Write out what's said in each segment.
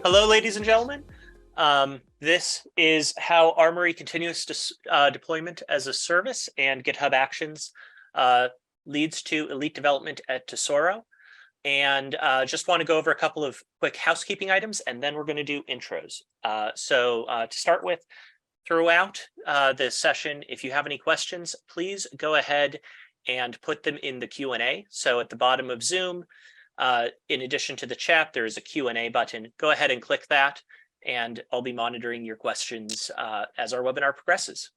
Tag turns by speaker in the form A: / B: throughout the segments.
A: Hello, ladies and gentlemen. This is how Armory continuous deployment as a service and GitHub Actions leads to elite development at Tesouro. And just want to go over a couple of quick housekeeping items, and then we're going to do intros. To start with, throughout this session, if you have any questions, please go ahead and put them in the Q&A. So at the bottom of Zoom, in addition to the chat, there is a Q&A button. Go ahead and click that, and I'll be monitoring your questions as our webinar progresses.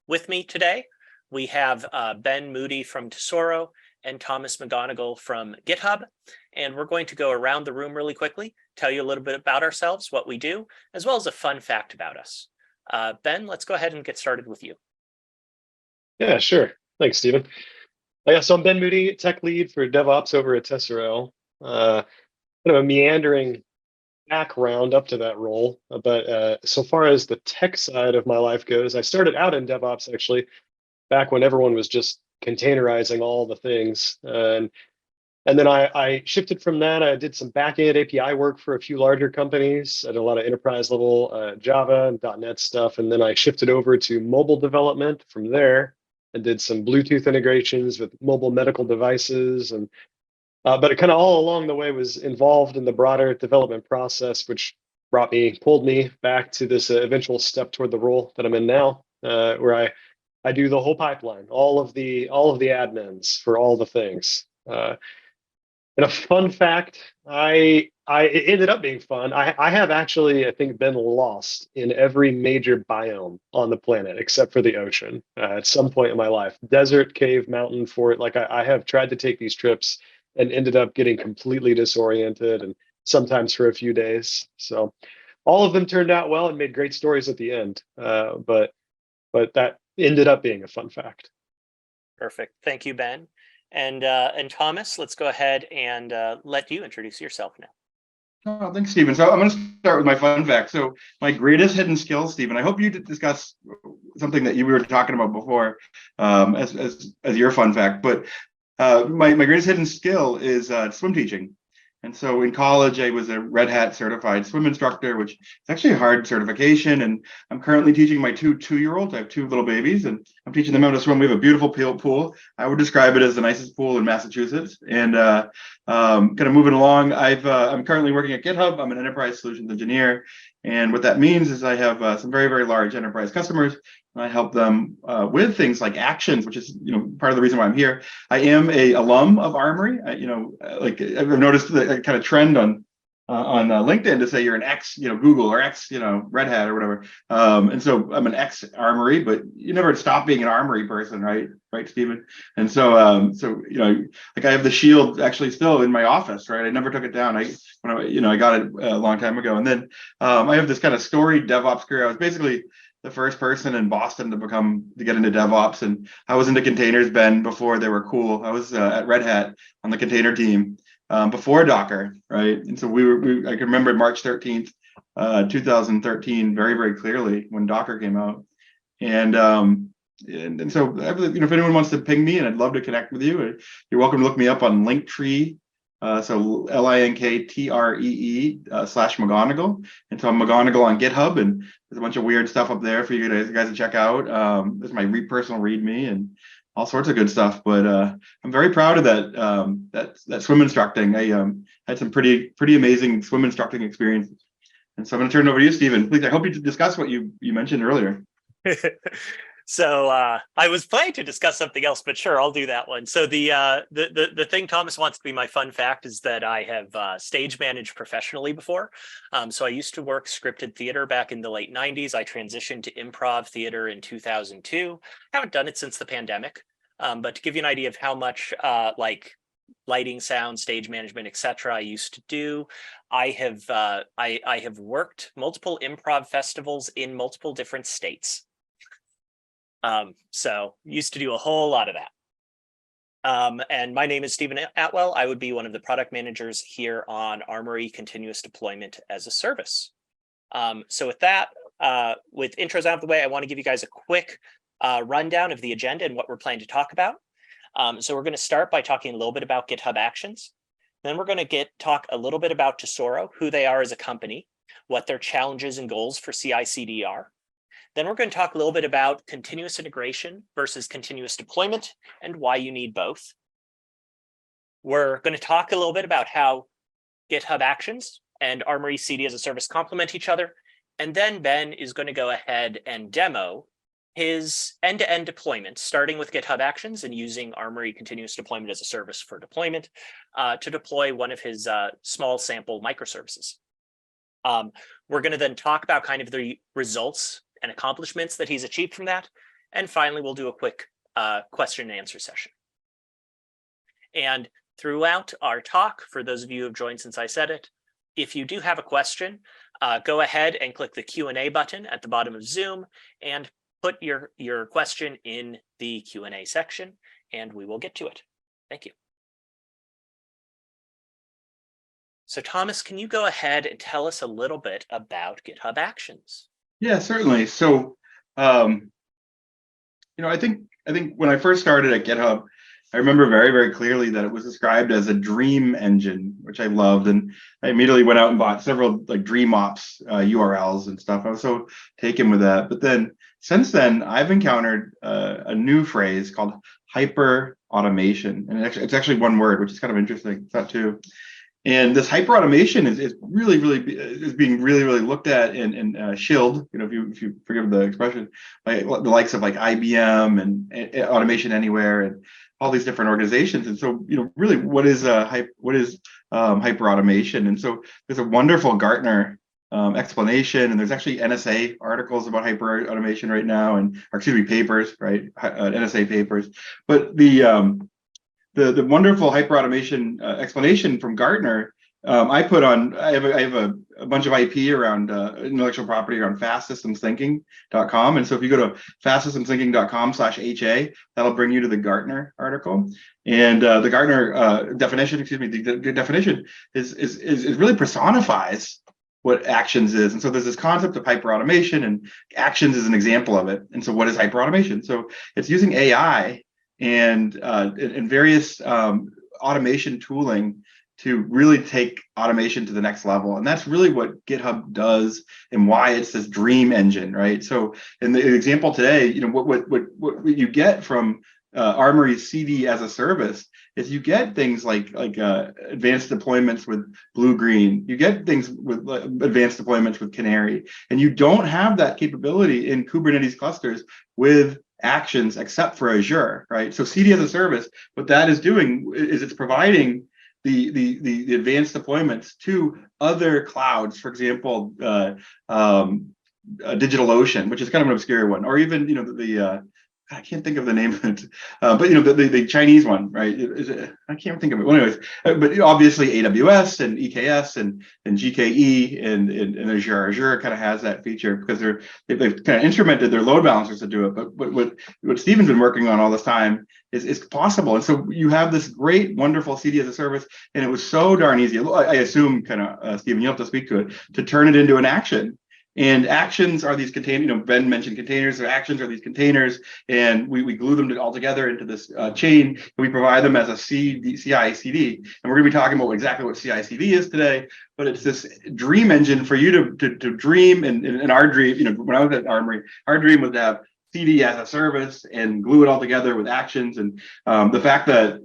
A: With me today, we have Ben Moody from Tesouro and Thomas McGonigal from GitHub, and we're going to go around the room really quickly, tell you a little bit about ourselves, what we do, as well as a fun fact about us. Ben, let's go ahead and get started with you.
B: Yeah, sure. Thanks, Stephen. So I'm Ben Moody, tech lead for DevOps over at Tesouro. Kind of a meandering background up to that role, but so far as the tech side of my life goes, I started out in DevOps actually back when everyone was just containerizing all the things, and then I shifted from that. I did some back-end API work for a few larger companies. I did a lot of enterprise level Java and .NET stuff, and then I shifted over to mobile development from there and did some Bluetooth integrations with mobile medical devices, and but it kind of all along the way was involved in the broader development process, which pulled me back to this eventual step toward the role that I'm in now, where I do the whole pipeline, all of the admins for all the things. And a fun fact, it ended up being fun. I have actually, I think, been lost in every major biome on the planet except for the ocean at some point in my life. Desert, cave, mountain, fort. Like I have tried to take these trips and ended up getting completely disoriented, and sometimes for a few days. So all of them turned out well and made great stories at the end. But that ended up being a fun fact.
A: Perfect. Thank you, Ben. And Thomas, let's go ahead and let you introduce yourself now.
C: Oh, thanks, Stephen. So I'm going to start with my fun fact. So my greatest hidden skill, Stephen, I hope you discuss something that you were talking about before as your fun fact. But my greatest hidden skill is swim teaching. And so in college, I was a Red Hat certified swim instructor, which is actually a hard certification. And I'm currently teaching my two-year-olds. I have two little babies, and I'm teaching them how to swim. We have a beautiful pool. I would describe it as the nicest pool in Massachusetts. And kind of moving along, I'm currently working at GitHub. I'm an enterprise solutions engineer. And what that means is I have some very, very large enterprise customers. I help them with things like Actions, which is part of the reason why I'm here. I am a alum of Armory. Like I've noticed the kind of trend on LinkedIn to say you're an ex Google or ex Red Hat or whatever. And so I'm an ex Armory, but you never stop being an Armory person, right, Stephen? And so like I have the shield actually still in my office, right? I never took it down. I got it a long time ago. And then I have this kind of storied DevOps career. I was basically the first person in Boston to get into DevOps, and I was into containers, Ben, before they were cool. I was at Red Hat on the container team before Docker, right? And so I can remember March 13th, 2013 very, very clearly when Docker came out. And so if anyone wants to ping me, and I'd love to connect with you, you're welcome to look me up on Linktree. So LINKTREE /McGonigal. And so I'm McGonigal on GitHub, and there's a bunch of weird stuff up there for you guys to check out. There's my personal README and all sorts of good stuff. But I'm very proud of that swim instructing. I had some pretty amazing swim instructing experiences. And so I'm going to turn it over to you, Stephen. Please, I hope you discuss what you mentioned earlier.
A: So I was planning to discuss something else, but sure, I'll do that one. So the thing Thomas wants to be my fun fact is that I have stage managed professionally before. So I used to work scripted theater back in the late 90s. I transitioned to improv theater in 2002. Haven't done it since the pandemic, but to give you an idea of how much like lighting, sound, stage management, etc. I used to do, I have worked multiple improv festivals in multiple different states. So used to do a whole lot of that. And my name is Stephen Atwell. I would be one of the product managers here on Armory Continuous Deployment as a Service. So with that, with intros out of the way, I want to give you guys a quick rundown of the agenda and what we're planning to talk about. So we're going to start by talking a little bit about GitHub Actions. Then we're going to talk a little bit about Tesouro, who they are as a company, what their challenges and goals for CI/CD are. Then we're going to talk a little bit about continuous integration versus continuous deployment and why you need both. We're going to talk a little bit about how GitHub Actions and Armory CD as a service complement each other. And then Ben is going to go ahead and demo his end-to-end deployment, starting with GitHub Actions and using Armory continuous deployment as a service for deployment to deploy one of his small sample microservices. We're going to then talk about kind of the results and accomplishments that he's achieved from that. And finally, we'll do a quick question and answer session. And throughout our talk, for those of you who have joined since I said it, if you do have a question, go ahead and click the Q&A button at the bottom of Zoom and put your question in the Q&A section, and we will get to it. Thank you. So Thomas, can you go ahead and tell us a little bit about GitHub Actions?
C: Yeah, certainly. So, I think when I first started at GitHub, I remember very, very clearly that it was described as a dream engine, which I loved. And I immediately went out and bought several like DreamOps URLs and stuff. I was so taken with that. But then since then, I've encountered a new phrase called hyper automation. And it's actually one word, which is kind of interesting. It's not two. And this hyper automation is being really looked at and shilled, if you forgive the expression, by the likes of like IBM and Automation Anywhere and all these different organizations. And so, really, what is hyper automation? And so there's a wonderful Gartner explanation, and there's actually NSA articles about hyper automation right now, papers, right? NSA papers. But the wonderful hyper automation explanation from Gartner, I have a bunch of IP around intellectual property around fastsystemsthinking.com. And so if you go to fastsystemsthinking.com/HA, that'll bring you to the Gartner article. And the Gartner definition, the definition is really personifies what actions is. And so there's this concept of hyper automation, and actions is an example of it. And so what is hyper automation? So it's using AI and various automation tooling to really take automation to the next level. And that's really what GitHub does and why it's this dream engine, right? So in the example today, what you get from Armory CD as a service is you get things like advanced deployments with blue-green. You get things with advanced deployments with Canary. And you don't have that capability in Kubernetes clusters with Actions except for Azure, right? So CD as a service, what that is doing is it's providing the advanced deployments to other clouds, for example, DigitalOcean, which is kind of an obscure one, or even I can't think of the name of it, but the Chinese one, right? I can't think of it. Well, anyways, but obviously AWS and EKS and GKE and Azure. Azure kind of has that feature because they've kind of instrumented their load balancers to do it. But what Steven's been working on all this time is possible. And so you have this great, wonderful CD as a service, and it was so darn easy. I assume, Steven, you'll have to speak to it, to turn it into an action. And actions are these containers, Ben mentioned containers, so actions are these containers, and we glue them all together into this chain, and we provide them as a CI/CD. And we're going to be talking about exactly what CI/CD is today, but it's this dream engine for you to dream. And our dream, when I was at Armory, our dream was to have CD as a service and glue it all together with actions. And the fact that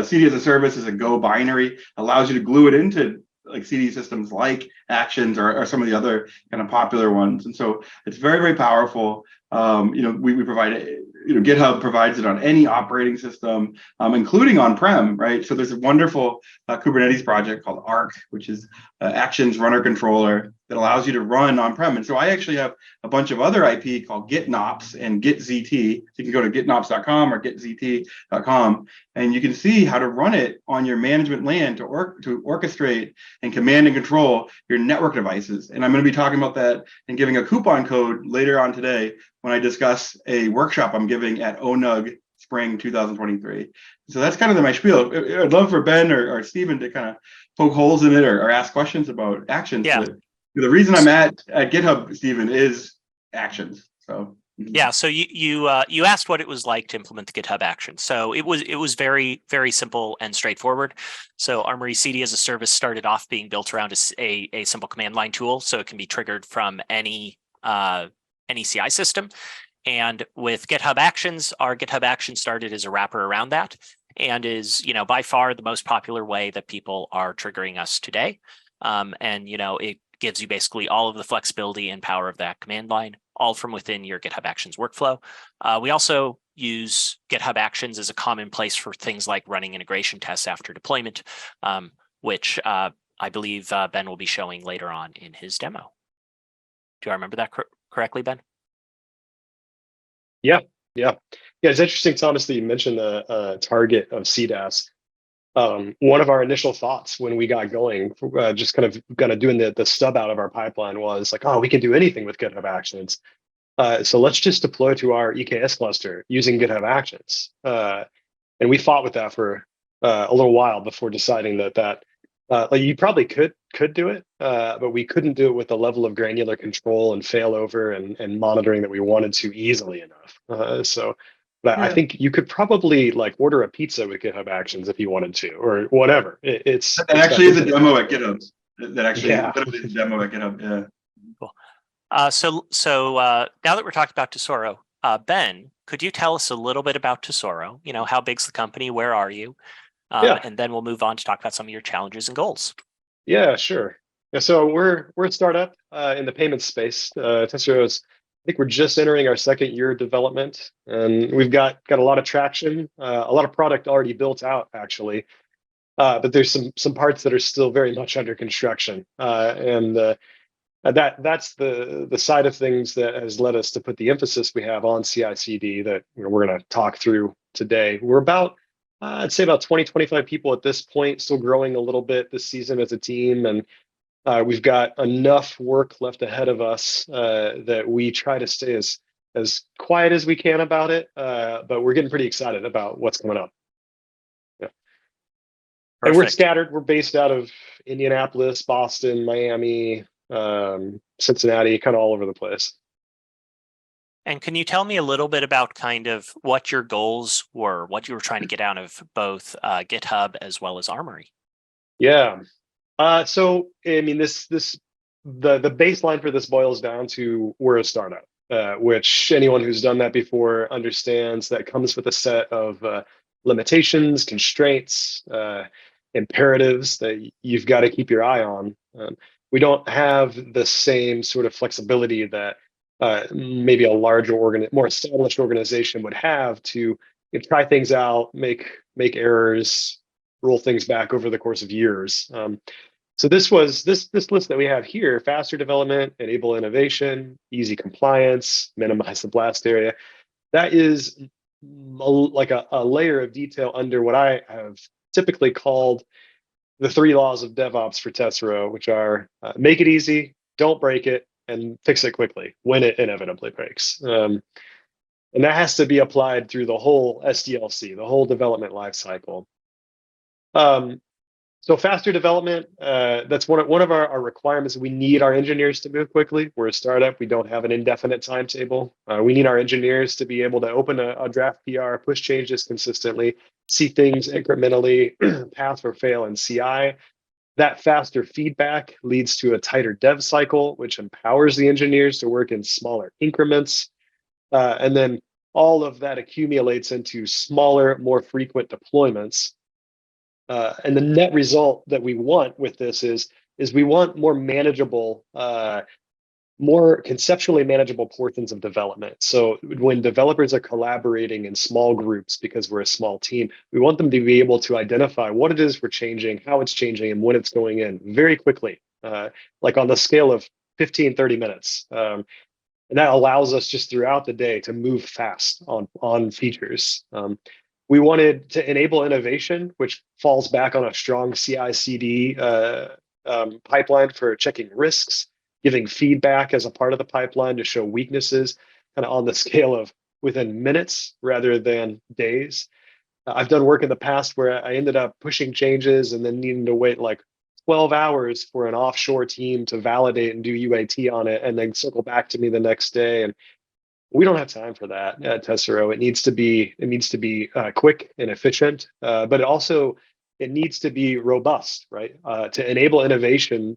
C: CD as a service is a Go binary allows you to glue it into like CD systems like Actions or some of the other kind of popular ones. And so it's very, very powerful. We provide it, GitHub provides it on any operating system, including on-prem, right? So there's a wonderful Kubernetes project called Arc, which is Actions Runner Controller that allows you to run on-prem. And so I actually have a bunch of other IP called GitNops and GitZT. So you can go to gitnops.com or gitzt.com, and you can see how to run it on your management LAN to orchestrate and command and control your network devices. And I'm going to be talking about that and giving a coupon code later on today when I discuss a workshop I'm giving at ONUG Spring 2023. So that's kind of my spiel. I'd love for Ben or Steven to kind of poke holes in it or ask questions about Actions.
A: Yeah.
C: But the reason I'm at GitHub, Steven, is Actions. So
A: Yeah, so you asked what it was like to implement the GitHub Actions. So it was very simple and straightforward. So Armory CD as a service started off being built around a simple command line tool, so it can be triggered from any CI system. And with GitHub Actions, our GitHub Actions started as a wrapper around that, and is by far the most popular way that people are triggering us today. And it gives you basically all of the flexibility and power of that command line, all from within your GitHub Actions workflow. We also use GitHub Actions as a common place for things like running integration tests after deployment, which I believe Ben will be showing later on in his demo. Do I remember that correctly, Ben?
B: Yeah. It's interesting, Thomas, that you mentioned the target of CDAS. One of our initial thoughts when we got going, just kind of doing the stub out of our pipeline, was like, oh, we can do anything with GitHub Actions. So let's just deploy to our EKS cluster using GitHub Actions. And we fought with that for a little while before deciding that like you probably could do it, but we couldn't do it with the level of granular control and failover and monitoring that we wanted to easily enough. But I think you could probably like order a pizza with GitHub Actions if you wanted to, or whatever. It's
C: actually is a demo at GitHub. That actually literally is a demo at GitHub. Yeah.
A: Cool. So now that we're talking about Tesouro, Ben, could you tell us a little bit about Tesouro? How big's the company? Where are you? And then we'll move on to talk about some of your challenges and goals.
B: Yeah, sure. Yeah, so we're a startup in the payments space. Tesouro is, I think we're just entering our second year of development, and we've got a lot of traction, a lot of product already built out, actually. But there's some parts that are still very much under construction, and that's the side of things that has led us to put the emphasis we have on CI/CD that we're going to talk through today. We're about I'd say about 20, 25 people at this point, still growing a little bit this season as a team. And we've got enough work left ahead of us that we try to stay as quiet as we can about it. But we're getting pretty excited about what's coming up. Yeah. And we're scattered. We're based out of Indianapolis, Boston, Miami, Cincinnati, kind of all over the place.
A: And can you tell me a little bit about kind of what your goals were, what you were trying to get out of both GitHub as well as Armory?
B: Yeah. So I mean, the baseline for this boils down to we're a startup, which anyone who's done that before understands that comes with a set of limitations, constraints, imperatives that you've got to keep your eye on. We don't have the same sort of flexibility that maybe a larger more established organization would have to try things out, make errors, roll things back over the course of years. So this list that we have here: faster development, enable innovation, easy compliance, minimize the blast area. That is like a layer of detail under what I have typically called the 3 laws of DevOps for Tesouro, which are make it easy, don't break it, and fix it quickly when it inevitably breaks. And that has to be applied through the whole SDLC, the whole development lifecycle. So faster development, that's one of our requirements. We need our engineers to move quickly. We're a startup. We don't have an indefinite timetable. We need our engineers to be able to open a draft PR, push changes consistently, see things incrementally, pass or fail in CI. That faster feedback leads to a tighter dev cycle, which empowers the engineers to work in smaller increments. And then all of that accumulates into smaller, more frequent deployments. And the net result that we want with this is we want more manageable, more conceptually manageable portions of development. So when developers are collaborating in small groups, because we're a small team, we want them to be able to identify what it is we're changing, how it's changing, and when it's going in very quickly, like on the scale of 15, 30 minutes. And that allows us just throughout the day to move fast on features. We wanted to enable innovation, which falls back on a strong CI/CD pipeline for checking risks, giving feedback as a part of the pipeline to show weaknesses, kind of on the scale of within minutes rather than days. I've done work in the past where I ended up pushing changes and then needing to wait like 12 hours for an offshore team to validate and do UAT on it, and then circle back to me the next day. And We don't have time for that at Tesouro. It needs to be quick and efficient, but it needs to be robust, right? To enable innovation,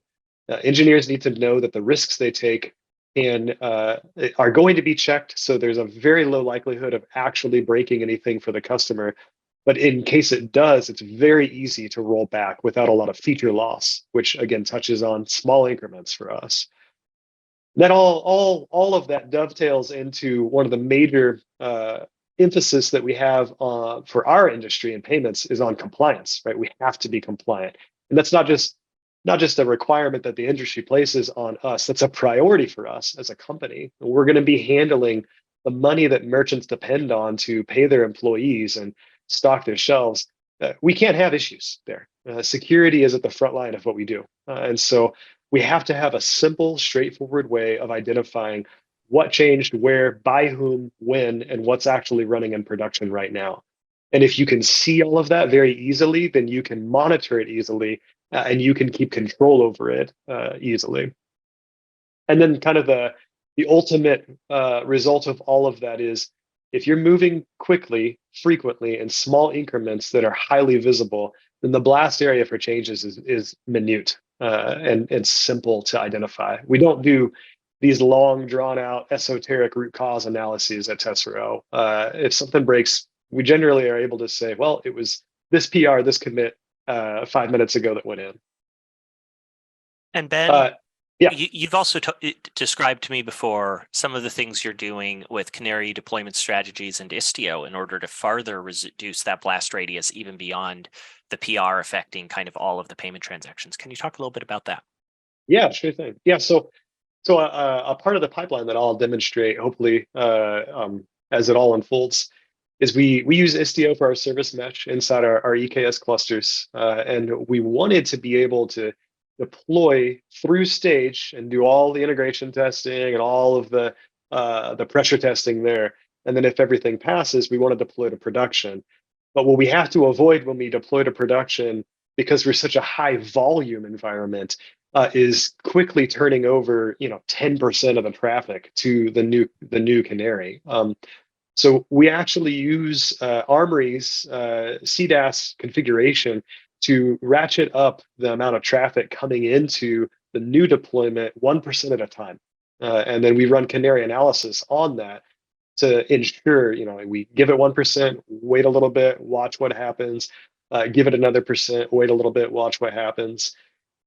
B: engineers need to know that the risks they take are going to be checked. So there's a very low likelihood of actually breaking anything for the customer. But in case it does, it's very easy to roll back without a lot of feature loss, which again touches on small increments for us. Then all of that dovetails into one of the major emphasis that we have for our industry and payments is on compliance, right? We have to be compliant, and that's not just a requirement that the industry places on us. That's a priority for us as a company. We're going to be handling the money that merchants depend on to pay their employees and stock their shelves. We can't have issues there. Security is at the front line of what we do, and so we have to have a simple, straightforward way of identifying what changed where, by whom, when, and what's actually running in production right now. And if you can see all of that very easily, then you can monitor it easily, and you can keep control over it easily. And then kind of the ultimate result of all of that is, if you're moving quickly, frequently, in small increments that are highly visible, then the blast area for changes is minute and simple to identify. We don't do these long, drawn-out, esoteric root cause analyses at Tesouro. If something breaks, we generally are able to say, well, it was this PR, this commit 5 minutes ago that went in.
A: And Ben,
B: yeah.
A: You've also described to me before some of the things you're doing with Canary deployment strategies and Istio in order to further reduce that blast radius even beyond the PR affecting kind of all of the payment transactions. Can you talk a little bit about that?
B: Yeah, sure thing. Yeah, so a part of the pipeline that I'll demonstrate, hopefully, as it all unfolds, is we use Istio for our service mesh inside our EKS clusters, and we wanted to be able to deploy through stage and do all the integration testing and all of the pressure testing there. And then if everything passes, we want to deploy to production. But what we have to avoid when we deploy to production, because we're such a high volume environment, is quickly turning over 10% of the traffic to the new Canary. So we actually use Armory's CDAS configuration to ratchet up the amount of traffic coming into the new deployment 1% at a time. And then we run Canary analysis on that to ensure, we give it 1%, wait a little bit, watch what happens, give it another percent, wait a little bit, watch what happens.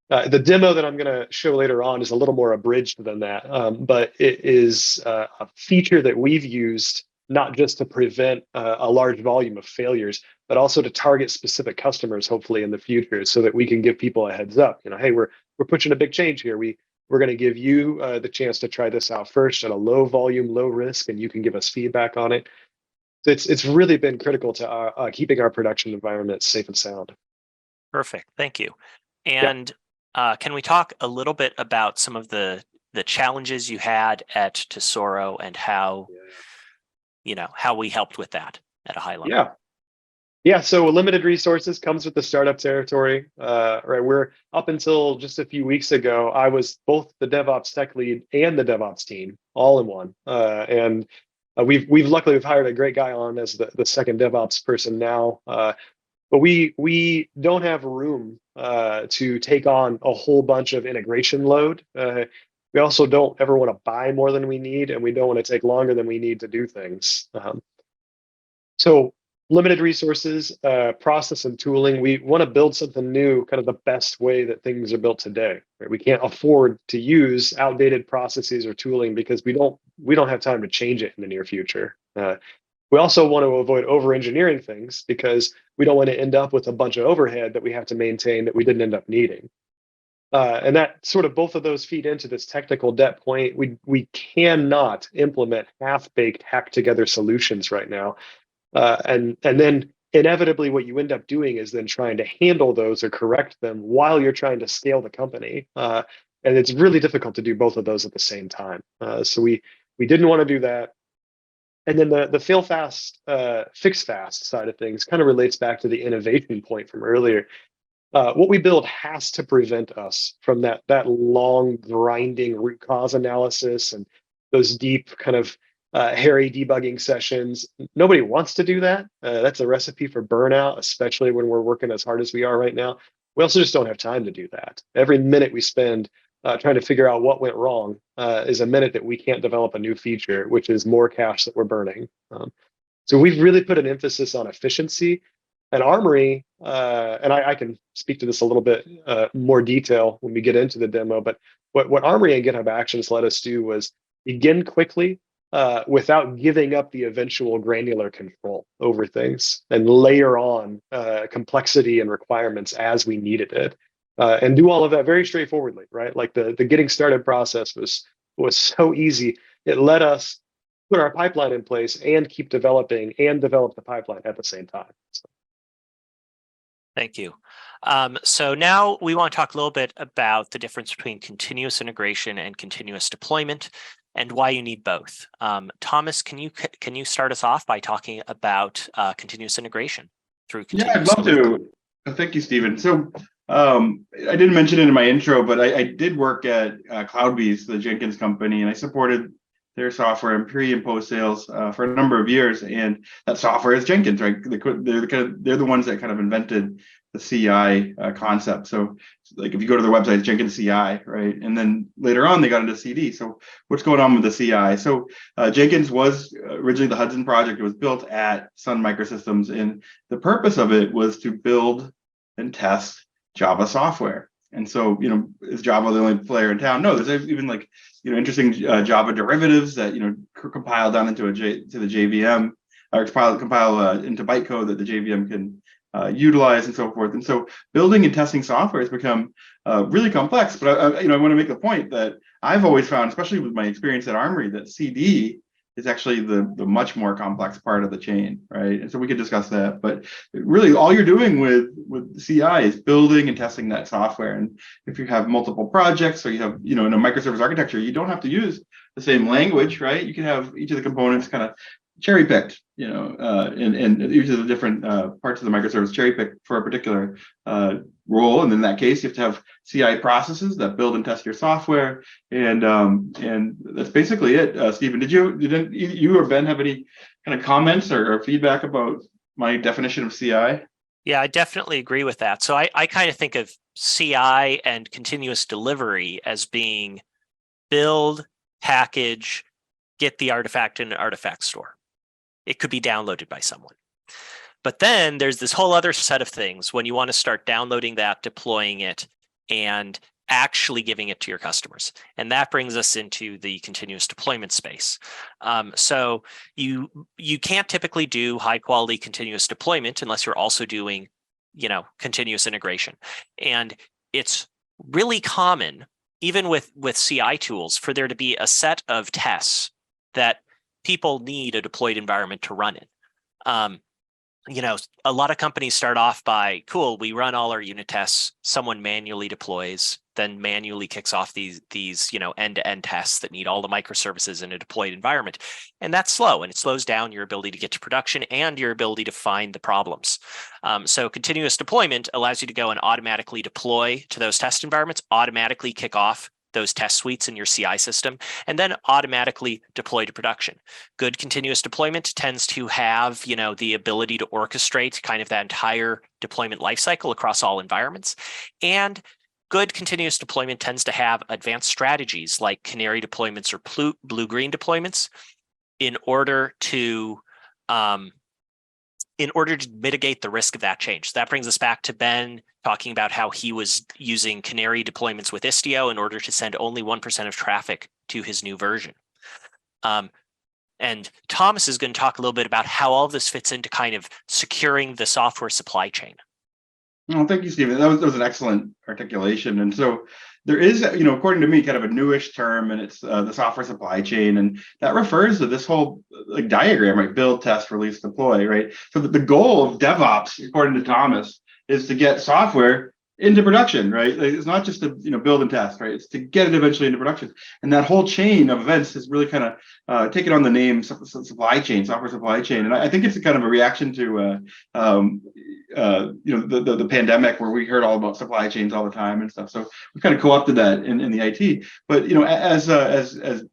B: The demo that I'm going to show later on is a little more abridged than that, but it is a feature that we've used not just to prevent a large volume of failures, but also to target specific customers, hopefully in the future, so that we can give people a heads up. Hey, we're pushing a big change here. We're going to give you the chance to try this out first at a low volume, low risk, and you can give us feedback on it. So it's really been critical to keeping our production environment safe and sound.
A: Perfect, thank you. And can we talk a little bit about some of the challenges you had at Tesouro and how how we helped with that at a high level?
B: Yeah. So limited resources comes with the startup territory, right? We're up until just a few weeks ago, I was both the DevOps tech lead and the DevOps team all in one. And we've luckily hired a great guy on as the second DevOps person now. But we don't have room to take on a whole bunch of integration load. We also don't ever want to buy more than we need, and we don't want to take longer than we need to do things. So limited resources, process and tooling. We want to build something new, kind of the best way that things are built today. Right? We can't afford to use outdated processes or tooling because we don't have time to change it in the near future. We also want to avoid over-engineering things because we don't want to end up with a bunch of overhead that we have to maintain that we didn't end up needing. And that sort of both of those feed into this technical debt point. We cannot implement half-baked, hacked-together solutions right now. And then inevitably what you end up doing is then trying to handle those or correct them while you're trying to scale the company. And it's really difficult to do both of those at the same time. So we didn't want to do that. And then the fail fast, fix fast side of things kind of relates back to the innovation point from earlier. What we build has to prevent us from that long grinding root cause analysis and those deep kind of hairy debugging sessions. Nobody wants to do that. That's a recipe for burnout, especially when we're working as hard as we are right now. We also just don't have time to do that. Every minute we spend trying to figure out what went wrong is a minute that we can't develop a new feature, which is more cash that we're burning. So we've really put an emphasis on efficiency. And Armory, and I can speak to this a little bit more detail when we get into the demo, but what Armory and GitHub Actions let us do was begin quickly without giving up the eventual granular control over things, and layer on complexity and requirements as we needed it, and do all of that very straightforwardly, right? Like the getting started process was so easy. It let us put our pipeline in place and keep developing and develop the pipeline at the same time. So.
A: Thank you. So now we want to talk a little bit about the difference between continuous integration and continuous deployment, and why you need both. Thomas, can you start us off by talking about continuous integration through continuous
C: I'd love
A: deployment?
C: to. Thank you, Stephen. So I didn't mention it in my intro, but I did work at CloudBees, the Jenkins company, and I supported their software in pre and post sales for a number of years. And that software is Jenkins, right? They're the ones that kind of invented the CI concept. So like if you go to their website, it's Jenkins CI, right? And then later on, they got into CD. So what's going on with the CI? So Jenkins was originally the Hudson project. It was built at Sun Microsystems. And the purpose of it was to build and test Java software. And so, is Java the only player in town? No, there's even like, interesting Java derivatives that, compile down into to the JVM, or compile into bytecode that the JVM can utilize and so forth. And so building and testing software has become really complex. But I want to make the point that I've always found, especially with my experience at Armory, that CD is actually the much more complex part of the chain, right? And so we could discuss that, but really all you're doing with CI is building and testing that software. And if you have multiple projects, or you have, in a microservice architecture, you don't have to use the same language, right? You can have each of the components kind of cherry picked, and each of the different parts of the microservice cherry picked for a particular role. And in that case, you have to have CI processes that build and test your software. And that's basically it. Stephen, did you or Ben have any kind of comments or feedback about my definition of CI?
A: Yeah, I definitely agree with that. So I kind of think of CI and continuous delivery as being build, package, get the artifact in an artifact store. It could be downloaded by someone. But then there's this whole other set of things when you want to start downloading that, deploying it, and actually giving it to your customers. And that brings us into the continuous deployment space. So you can't typically do high quality continuous deployment unless you're also doing, continuous integration. And it's really common, even with CI tools, for there to be a set of tests that people need a deployed environment to run in. A lot of companies start off by, cool, we run all our unit tests, someone manually deploys, then manually kicks off these end-to-end tests that need all the microservices in a deployed environment. And that's slow, and it slows down your ability to get to production and your ability to find the problems. So continuous deployment allows you to go and automatically deploy to those test environments, automatically kick off those test suites in your CI system, and then automatically deploy to production. Good continuous deployment tends to have, the ability to orchestrate kind of that entire deployment lifecycle across all environments. And good continuous deployment tends to have advanced strategies like canary deployments or blue-green deployments in order to mitigate the risk of that change. So that brings us back to Ben talking about how he was using canary deployments with Istio in order to send only 1% of traffic to his new version. And Thomas is going to talk a little bit about how all of this fits into kind of securing the software supply chain.
C: Oh, thank you, Stephen. That was an excellent articulation. And so there is, according to me, kind of a newish term, and it's the software supply chain. And that refers to this whole diagram, right? Build, test, release, deploy, right? So the goal of DevOps, according to Thomas, is to get software into production, right? It's not just to build and test, right? It's to get it eventually into production. And that whole chain of events has really kind of taken on the name supply chain, software supply chain. And I think it's a kind of a reaction to the pandemic, where we heard all about supply chains all the time and stuff. So we kind of co-opted that in the IT. But as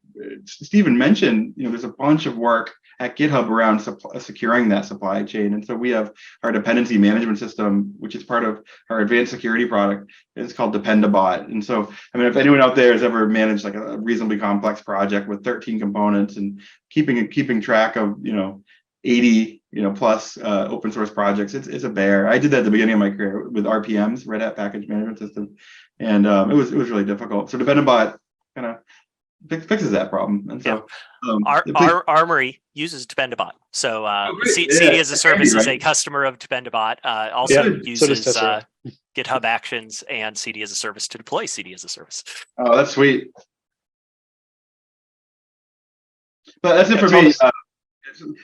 C: Stephen mentioned, there's a bunch of work at GitHub around securing that supply chain. And so we have our dependency management system, which is part of our advanced security product. It's called Dependabot. And so, I mean, if anyone out there has ever managed like a reasonably complex project with 13 components and keeping track of, 80, plus open source projects, it's a bear. I did that at the beginning of my career with RPMs, Red Hat Package Management System. And it was really difficult. So Dependabot kind of fixes that problem. And so
A: our Armory uses Dependabot. So CD as a service is a customer of Dependabot. Also uses GitHub Actions and CD as a service to deploy CD as a service.
C: Oh, that's sweet. But that's it for me.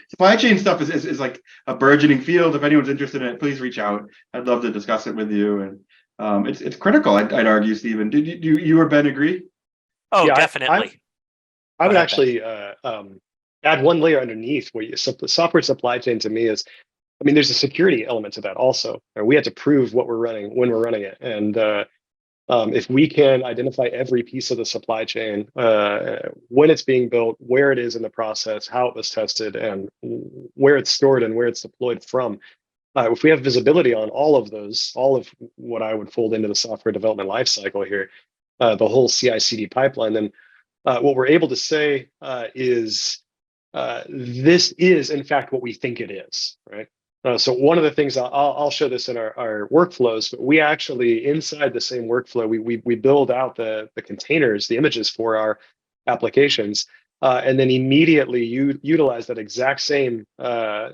C: Supply chain stuff is like a burgeoning field. If anyone's interested in it, please reach out. I'd love to discuss it with you. And it's critical, I'd argue, Stephen. Did you or Ben agree?
A: Oh, yeah, definitely.
B: I would actually add one layer underneath where software supply chain to me is, I mean, there's a security element to that also. We have to prove what we're running when we're running it. And if we can identify every piece of the supply chain, when it's being built, where it is in the process, how it was tested, and where it's stored and where it's deployed from, if we have visibility on all of those, all of what I would fold into the software development lifecycle here, the whole CI/CD pipeline, then what we're able to say is this is in fact what we think it is, right? So one of the things I'll show this in our workflows, but we actually inside the same workflow we build out the containers, the images for our applications, and then immediately utilize that exact same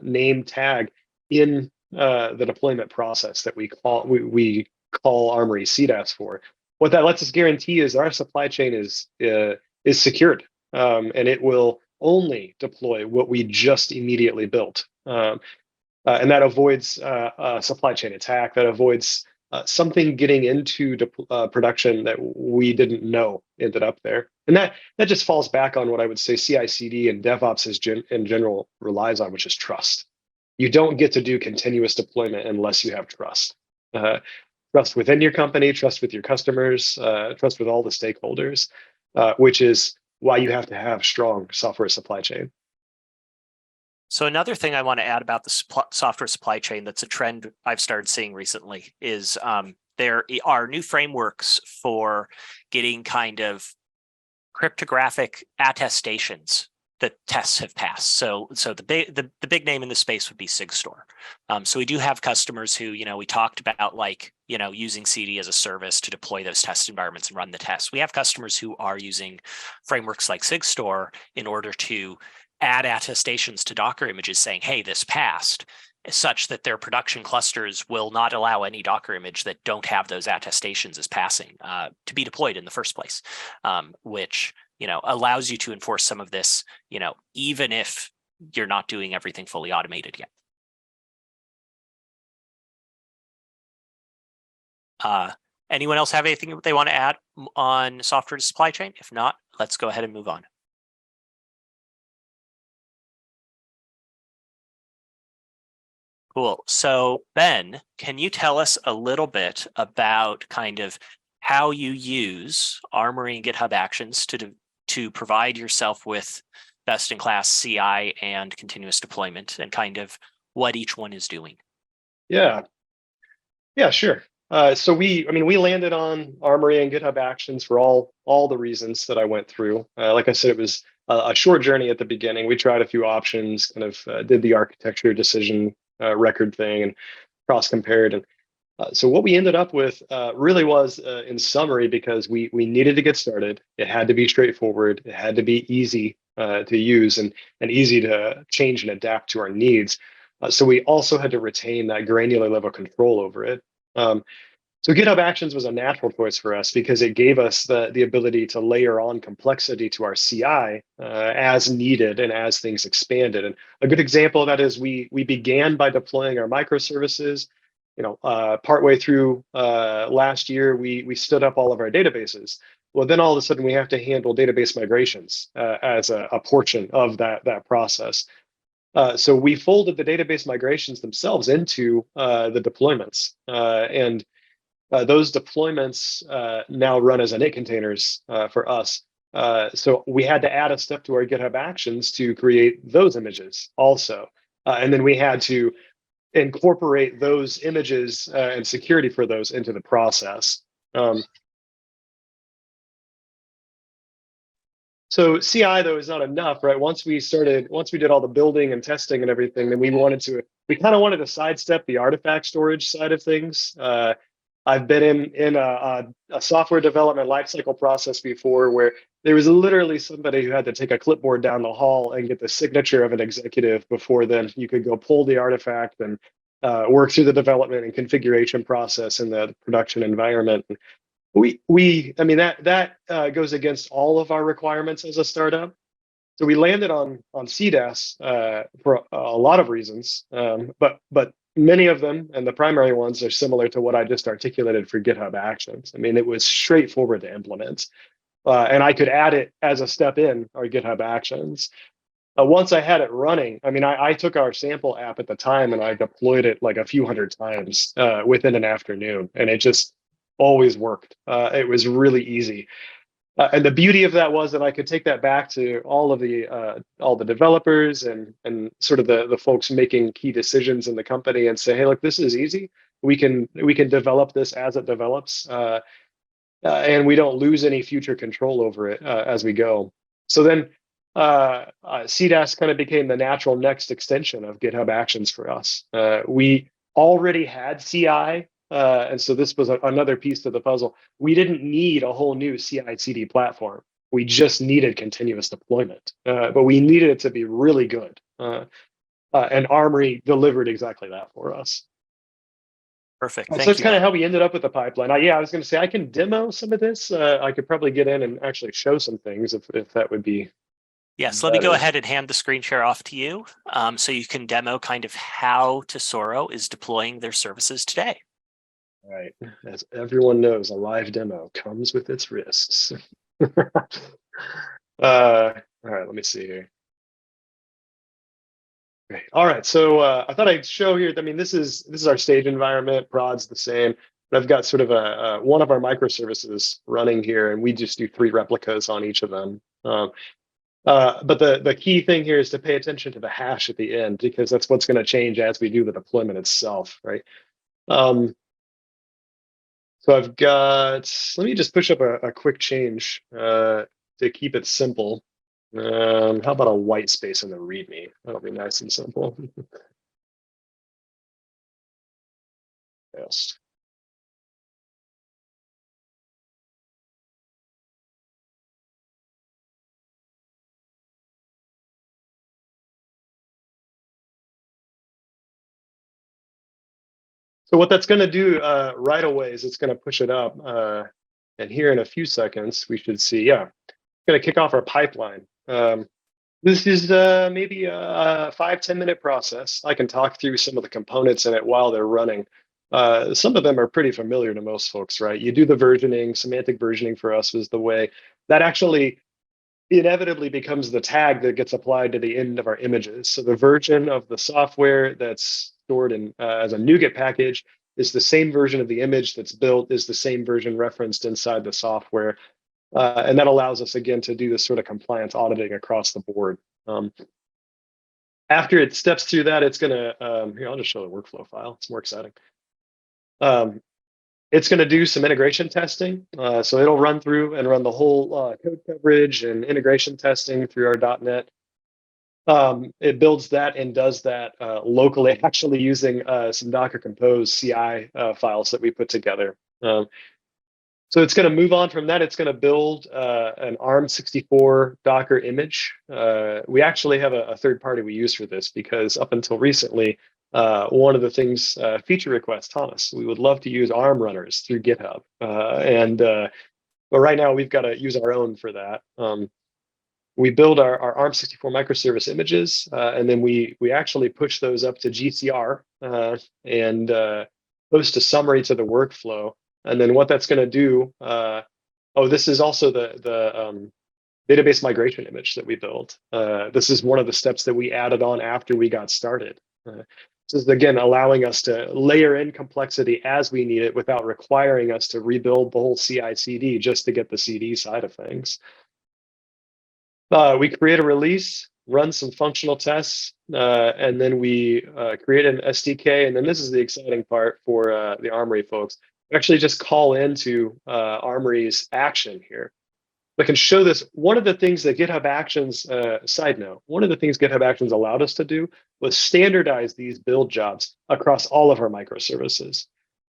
B: name tag in the deployment process that we call Armory CDAS for. What that lets us guarantee is our supply chain is secured, and it will only deploy what we just immediately built. And that avoids a supply chain attack, that avoids something getting into production that we didn't know ended up there. And that just falls back on what I would say CI/CD and DevOps in general relies on, which is trust. You don't get to do continuous deployment unless you have trust. Trust within your company, trust with your customers, trust with all the stakeholders, which is why you have to have strong software supply chain.
A: So another thing I want to add about the software supply chain that's a trend I've started seeing recently is there are new frameworks for getting kind of cryptographic attestations that tests have passed. So the big name in the space would be SigStore. So we do have customers who, we talked about using CD as a service to deploy those test environments and run the tests. We have customers who are using frameworks like SigStore in order to add attestations to Docker images saying, hey, this passed, such that their production clusters will not allow any Docker image that don't have those attestations as passing to be deployed in the first place, which allows you to enforce some of this, even if you're not doing everything fully automated yet. Anyone else have anything they want to add on software supply chain? If not, let's go ahead and move on. Cool. So Ben, can you tell us a little bit about kind of how you use Armory and GitHub Actions to provide yourself with best-in-class CI and continuous deployment, and kind of what each one is doing?
B: Yeah, sure. So we landed on Armory and GitHub Actions for all the reasons that I went through. Like I said, it was a short journey at the beginning. We tried a few options, kind of did the architecture decision record thing and cross-compared. And so what we ended up with really was, in summary, because we needed to get started. It had to be straightforward. It had to be easy to use and easy to change and adapt to our needs. So we also had to retain that granular level control over it. So GitHub Actions was a natural choice for us because it gave us the ability to layer on complexity to our CI as needed and as things expanded. And a good example of that is we began by deploying our microservices. Partway through last year, we stood up all of our databases. Well, then all of a sudden we have to handle database migrations as a portion of that process. So we folded the database migrations themselves into the deployments, and those deployments now run as init containers for us. So we had to add a step to our GitHub Actions to create those images also. And then we had to incorporate those images and security for those into the process. So CI though is not enough, right? Once we did all the building and testing and everything, then we kind of wanted to sidestep the artifact storage side of things. I've been in a software development lifecycle process before where there was literally somebody who had to take a clipboard down the hall and get the signature of an executive before then you could go pull the artifact and work through the development and configuration process in the production environment. I mean, that goes against all of our requirements as a startup. So we landed on CDAS for a lot of reasons, but many of them, and the primary ones, are similar to what I just articulated for GitHub Actions. I mean, it was straightforward to implement, and I could add it as a step in our GitHub Actions. Once I had it running, I mean, I took our sample app at the time and I deployed it like a few hundred times within an afternoon, and it just always worked. It was really easy. And the beauty of that was that I could take that back to all the developers and sort of the folks making key decisions in the company and say, hey, look, this is easy. We can develop this as it develops, and we don't lose any future control over it as we go. So then CDAS kind of became the natural next extension of GitHub Actions for us. We already had CI. And so this was another piece to the puzzle. We didn't need a whole new CI/CD platform. We just needed continuous deployment, but we needed it to be really good. And Armory delivered exactly that for us.
A: Perfect.
B: So
A: Thank
B: that's
A: you,
B: kind of
A: Ben.
B: how we ended up with the pipeline. I was going to say I can demo some of this. I could probably get in and actually show some things if that would be.
A: Yes, let me go ahead and hand the screen share off to you so you can demo kind of how Tesouro is deploying their services today.
B: All right, as everyone knows, a live demo comes with its risks. All right, let me see here. Okay. All right, so I thought I'd show here. I mean, this is our stage environment. Prod's the same, but I've got sort of one of our microservices running here, and we just do 3 replicas on each of them. But the key thing here is to pay attention to the hash at the end, because that's what's going to change as we do the deployment itself, right? So I've got, let me just push up a quick change to keep it simple. How about a white space in the README? That'll be nice and simple. Yes. So what that's going to do right away is it's going to push it up. And here in a few seconds, we should see, yeah, it's going to kick off our pipeline. This is maybe a 5-10 minute process. I can talk through some of the components in it while they're running. Some of them are pretty familiar to most folks, right? You do the versioning. Semantic versioning for us was the way that actually inevitably becomes the tag that gets applied to the end of our images. So the version of the software that's stored in as a NuGet package is the same version of the image that's built, is the same version referenced inside the software. And that allows us, again, to do this sort of compliance auditing across the board. After it steps through that, it's going to, here, I'll just show the workflow file. It's more exciting. It's going to do some integration testing. So it'll run through and run the whole code coverage and integration testing through our .NET. It builds that and does that locally, actually using some Docker Compose CI files that we put together. So it's going to move on from that. It's going to build an ARM64 Docker image. We actually have a third party we use for this because up until recently, one of the things feature requests taught us, we would love to use ARM runners through GitHub. But right now we've got to use our own for that. We build our ARM64 microservice images, and then we actually push those up to GCR and post a summary to the workflow. And then what that's going to do, this is also the database migration image that we built. This is one of the steps that we added on after we got started. This is, again, allowing us to layer in complexity as we need it without requiring us to rebuild the whole CI/CD just to get the CD side of things. We create a release, run some functional tests, and then we create an SDK. And then this is the exciting part for the Armory folks. We actually just call into Armory's action here. I can show this. One of the things that GitHub Actions, side note, one of the things GitHub Actions allowed us to do was standardize these build jobs across all of our microservices.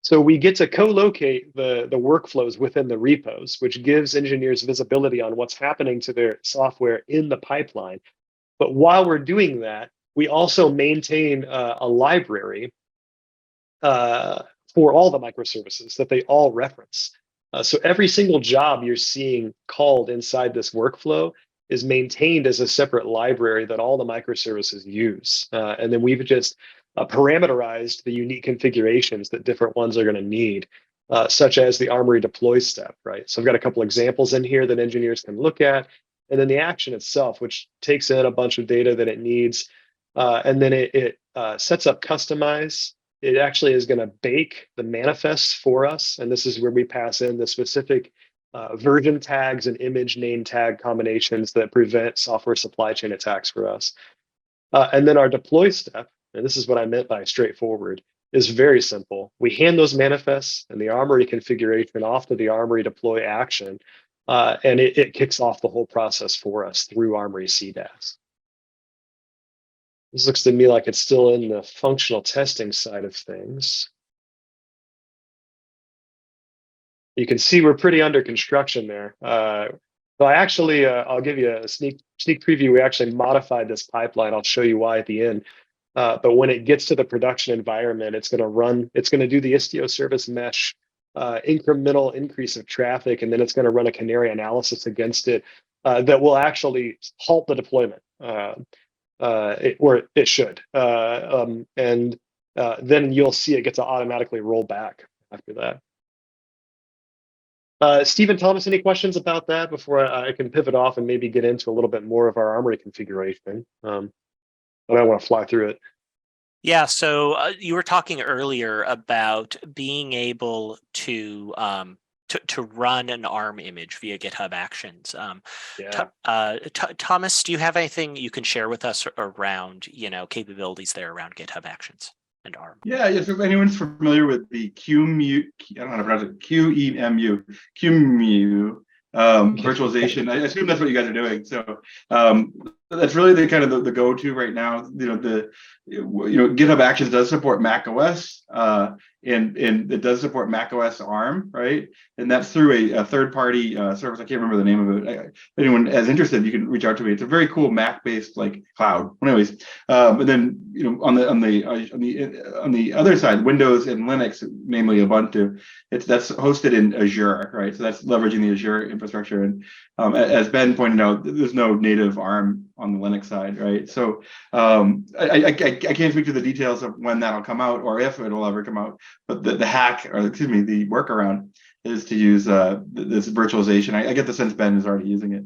B: So we get to co-locate the workflows within the repos, which gives engineers visibility on what's happening to their software in the pipeline. But while we're doing that, we also maintain a library for all the microservices that they all reference. So every single job you're seeing called inside this workflow is maintained as a separate library that all the microservices use. And then we've just parameterized the unique configurations that different ones are going to need, such as the Armory deploy step, right? So I've got a couple examples in here that engineers can look at. And then the action itself, which takes in a bunch of data that it needs. And then it sets up customize. It actually is going to bake the manifests for us. And this is where we pass in the specific version tags and image name tag combinations that prevent software supply chain attacks for us. And then our deploy step, and this is what I meant by straightforward, is very simple. We hand those manifests and the Armory configuration off to the Armory deploy action, and it kicks off the whole process for us through Armory CDAS. This looks to me like it's still in the functional testing side of things. You can see we're pretty under construction there. So I actually, I'll give you a sneak preview. We actually modified this pipeline. I'll show you why at the end. But when it gets to the production environment, it's going to do the Istio service mesh incremental increase of traffic, and then it's going to run a canary analysis against it that will actually halt the deployment. Or it should. And then you'll see it gets to automatically roll back after that. Stephen, Thomas, any questions about that before I can pivot off and maybe get into a little bit more of our Armory configuration? But I want to fly through it.
A: Yeah, so you were talking earlier about being able to run an ARM image via GitHub Actions. Thomas, do you have anything you can share with us around, capabilities there around GitHub Actions and ARM?
C: Yeah. If anyone's familiar with the QEMU, I don't know how to pronounce it, QEMU virtualization, I assume that's what you guys are doing. So that's really the kind of the go-to right now. GitHub Actions does support Mac OS, and it does support Mac OS ARM, right? And that's through a third-party service. I can't remember the name of it. If anyone is interested, you can reach out to me. It's a very cool Mac-based cloud. Anyways, and then on the other side, Windows and Linux, namely Ubuntu, that's hosted in Azure, right? So that's leveraging the Azure infrastructure. And as Ben pointed out, there's no native ARM on the Linux side, right? So I can't speak to the details of when that'll come out or if it'll ever come out, but the workaround is to use this virtualization. I get the sense Ben is already using it.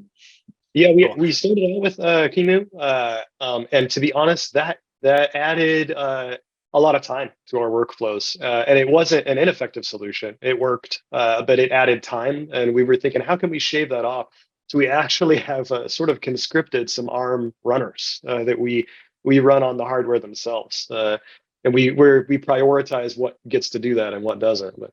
B: Yeah, we started out with QEMU, and to be honest, that added a lot of time to our workflows, and it wasn't an ineffective solution. It worked, but it added time, and we were thinking, how can we shave that off? So we actually have sort of conscripted some ARM runners that we run on the hardware themselves, and we prioritize what gets to do that and what doesn't. But,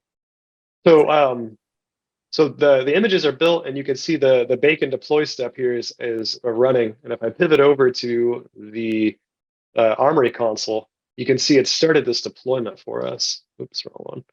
B: so the images are built, and you can see the bake and deploy step here is running. And if I pivot over to the Armory console, you can see it started this deployment for us. Oops, wrong one.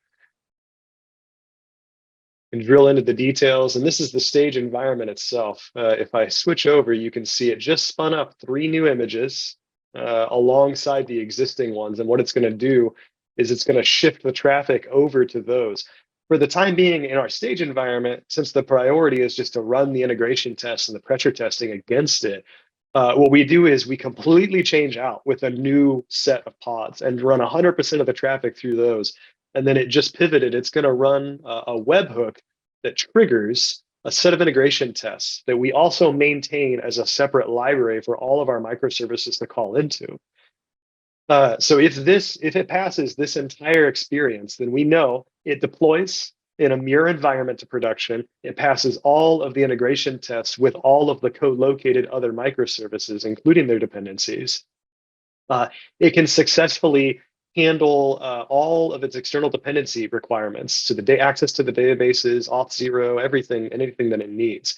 B: And drill into the details, and this is the stage environment itself. If I switch over, you can see it just spun up 3 new images alongside the existing ones. And what it's going to do is it's going to shift the traffic over to those. For the time being in our stage environment, since the priority is just to run the integration tests and the pressure testing against it, what we do is we completely change out with a new set of pods and run 100% of the traffic through those. And then it just pivoted. It's going to run a webhook that triggers a set of integration tests that we also maintain as a separate library for all of our microservices to call into. So if it passes this entire experience, then we know it deploys, in a mirror environment to production. It passes all of the integration tests with all of the co-located other microservices, including their dependencies. It can successfully handle all of its external dependency requirements to the access to the databases, Auth0, everything, anything that it needs,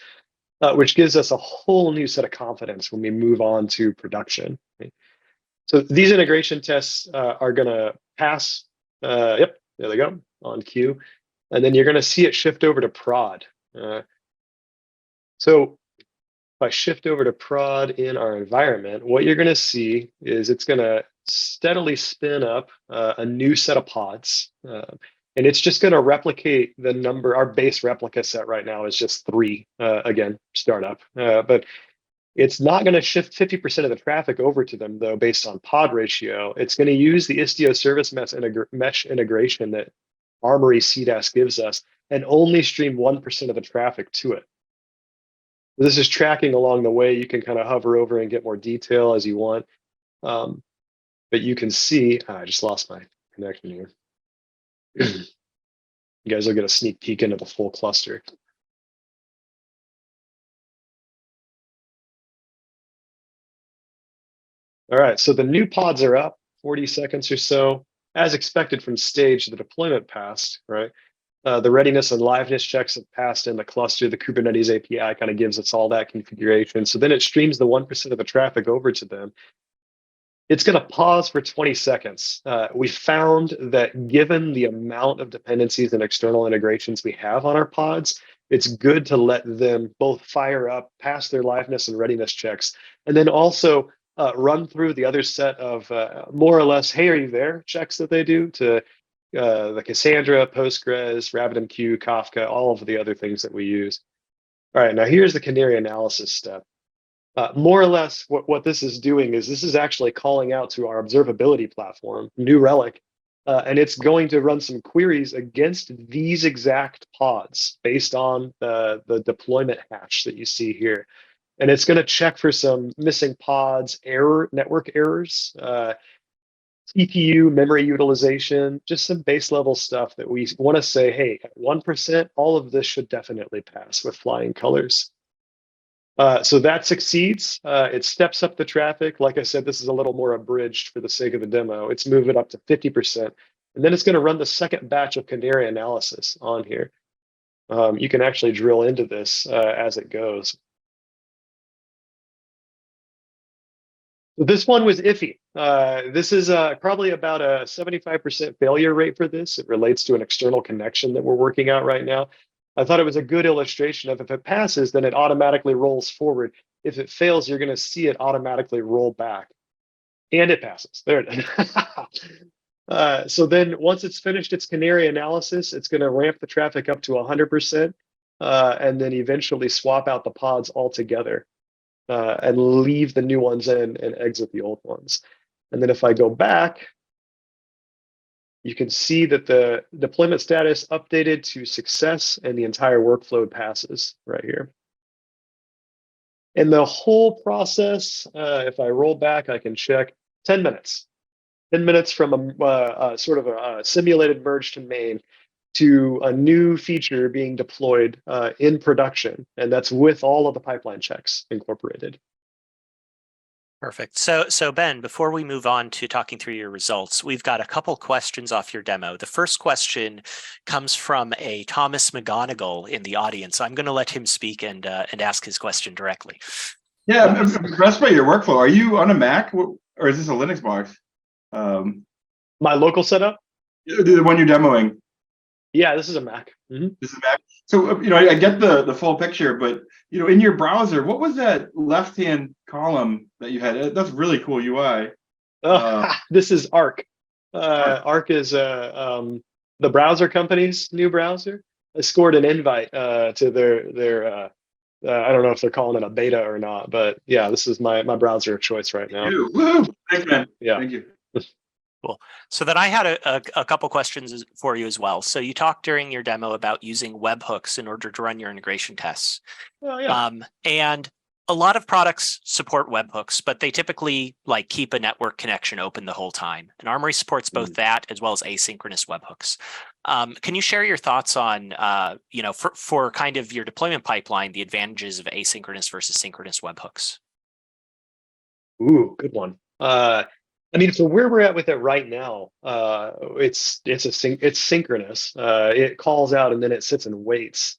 B: which gives us a whole new set of confidence when we move on to production. Right? So these integration tests are going to pass. Yep, there they go on queue. And then you're going to see it shift over to prod. So if I shift over to prod in our environment, what you're going to see is it's going to steadily spin up a new set of pods. And it's just going to replicate the number. Our base replica set right now is just 3, again, startup. But it's not going to shift 50% of the traffic over to them, though, based on pod ratio. It's going to use the Istio service mesh integration that Armory CDAS gives us and only stream 1% of the traffic to it. This is tracking along the way. You can kind of hover over and get more detail as you want. But you can see, I just lost my connection here. You guys will get a sneak peek into the full cluster. All right, so the new pods are up 40 seconds or so. As expected from stage, the deployment passed, right? The readiness and liveness checks have passed in the cluster. The Kubernetes API kind of gives us all that configuration. So then it streams the 1% of the traffic over to them. It's going to pause for 20 seconds. We found that given the amount of dependencies and external integrations we have on our pods, it's good to let them both fire up, pass their liveness and readiness checks, and then also run through the other set of more or less, hey, are you there checks that they do to the Cassandra, Postgres, RabbitMQ, Kafka, all of the other things that we use. All right, now here's the canary analysis step. More or less, what this is doing is this is actually calling out to our observability platform, New Relic, and it's going to run some queries against these exact pods based on the deployment hash that you see here. And it's going to check for some missing pods, network errors, CPU, memory utilization, just some base level stuff that we want to say, hey, at 1%, all of this should definitely pass with flying colors. So that succeeds. It steps up the traffic. Like I said, this is a little more abridged for the sake of the demo. It's moved it up to 50%. And then it's going to run the second batch of canary analysis on here. You can actually drill into this as it goes. This one was iffy. This is probably about a 75% failure rate for this. It relates to an external connection that we're working out right now. I thought it was a good illustration of if it passes, then it automatically rolls forward. If it fails, you're going to see it automatically roll back. And it passes. There it is. So then once it's finished its canary analysis, it's going to ramp the traffic up to 100% and then eventually swap out the pods altogether. And leave the new ones in and exit the old ones. And then if I go back, you can see that the deployment status updated to success and the entire workflow passes right here. And the whole process, if I roll back, I can check 10 minutes. 10 minutes from a sort of a simulated merge to main to a new feature being deployed in production. And that's with all of the pipeline checks incorporated.
A: Perfect. So Ben, before we move on to talking through your results, we've got a couple questions off your demo. The first question comes from a Thomas McGonigal in the audience. I'm going to let him speak and ask his question directly.
C: Yeah, I'm impressed by your workflow. Are you on a Mac or is this a Linux box?
B: My local setup?
C: The one you're demoing.
B: Yeah, this is a Mac. Mm-hmm.
C: This is Mac. So I get the full picture, but in your browser, what was that left-hand column that you had? That's really cool UI.
B: This is Arc. Arc is the browser company's new browser. I scored an invite to their I don't know if they're calling it a beta or not, but yeah, this is my browser of choice right now.
C: Woo! Thanks, man.
B: Yeah.
C: Thank you.
A: Cool. So then I had a couple questions for you as well. So you talked during your demo about using webhooks in order to run your integration tests.
B: Oh, yeah.
A: And a lot of products support webhooks, but they typically like keep a network connection open the whole time. And Armory supports both that as well as asynchronous webhooks. Can you share your thoughts on, for kind of your deployment pipeline, the advantages of asynchronous versus synchronous webhooks?
B: Ooh, good one. I mean, for where we're at with it right now, it's synchronous. It calls out and then it sits and waits.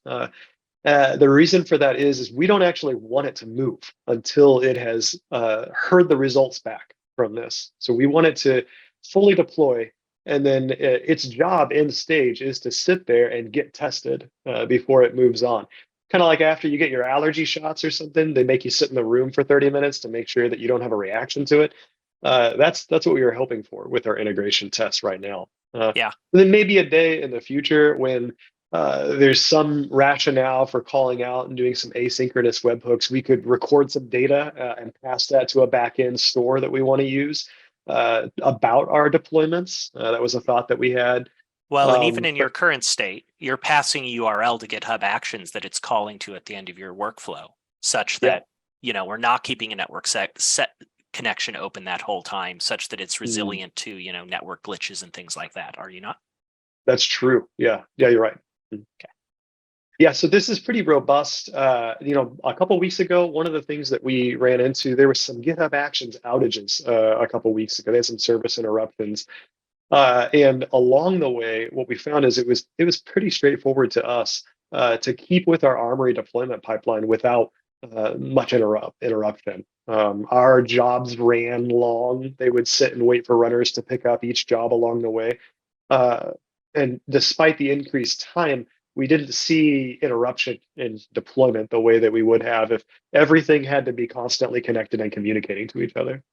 B: The reason for that is we don't actually want it to move until it has heard the results back from this. So we want it to fully deploy, and then its job in stage is to sit there and get tested before it moves on. Kind of like after you get your allergy shots or something, they make you sit in the room for 30 minutes to make sure that you don't have a reaction to it. That's what we were hoping for with our integration tests right now.
A: Yeah.
B: And then maybe a day in the future when there's some rationale for calling out and doing some asynchronous webhooks, we could record some data and pass that to a backend store that we want to use about our deployments. That was a thought that we had.
A: Well, and even in your current state, you're passing a URL to GitHub Actions that it's calling to at the end of your workflow, such that we're not keeping a network set connection open that whole time, such that it's resilient to network glitches and things like that. Are you not?
B: That's true. Yeah, you're right.
A: Okay.
B: Yeah, so this is pretty robust. A couple of weeks ago, one of the things that we ran into, there was some GitHub Actions outages a couple of weeks ago. They had some service interruptions. And along the way, what we found is it was pretty straightforward to us to keep with our Armory deployment pipeline without much interruption. Our jobs ran long. They would sit and wait for runners to pick up each job along the way. And despite the increased time, we didn't see interruption in deployment the way that we would have if everything had to be constantly connected and communicating to each other.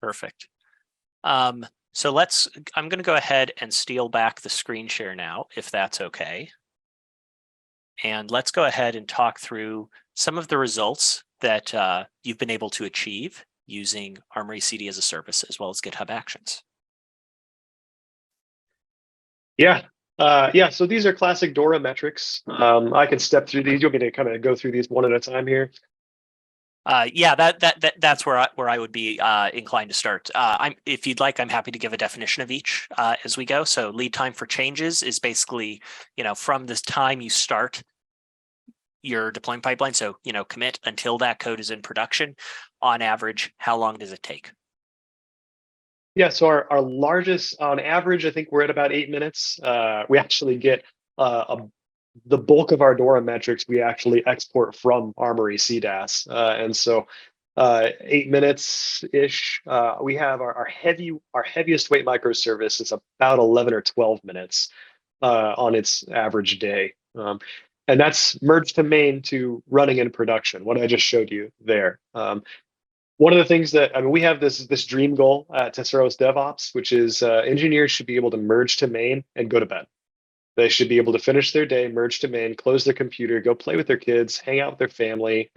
A: Perfect. So I'm going to go ahead and steal back the screen share now, if that's okay. And let's go ahead and talk through some of the results that you've been able to achieve using Armory CD as a service, as well as GitHub Actions.
B: Yeah. So these are classic DORA metrics. I can step through these. You want me to kind of go through these one at a time here?
A: That's where I would be inclined to start. If you'd like, I'm happy to give a definition of each as we go. So lead time for changes is basically, from this time you start your deployment pipeline. So, commit until that code is in production. On average, how long does it take?
B: Yeah, so our largest, on average, I think we're at about 8 minutes. We actually get the bulk of our DORA metrics we actually export from Armory CDAS, and so 8 minutes ish. We have our heaviest weight microservice is about 11 or 12 minutes on its average day, and that's merged to main to running in production. What I just showed you there. One of the things that we have this dream goal at Tesouro's DevOps, which is engineers should be able to merge to main and go to bed. They should be able to finish their day, merge to main, close their computer, go play with their kids, hang out with their family,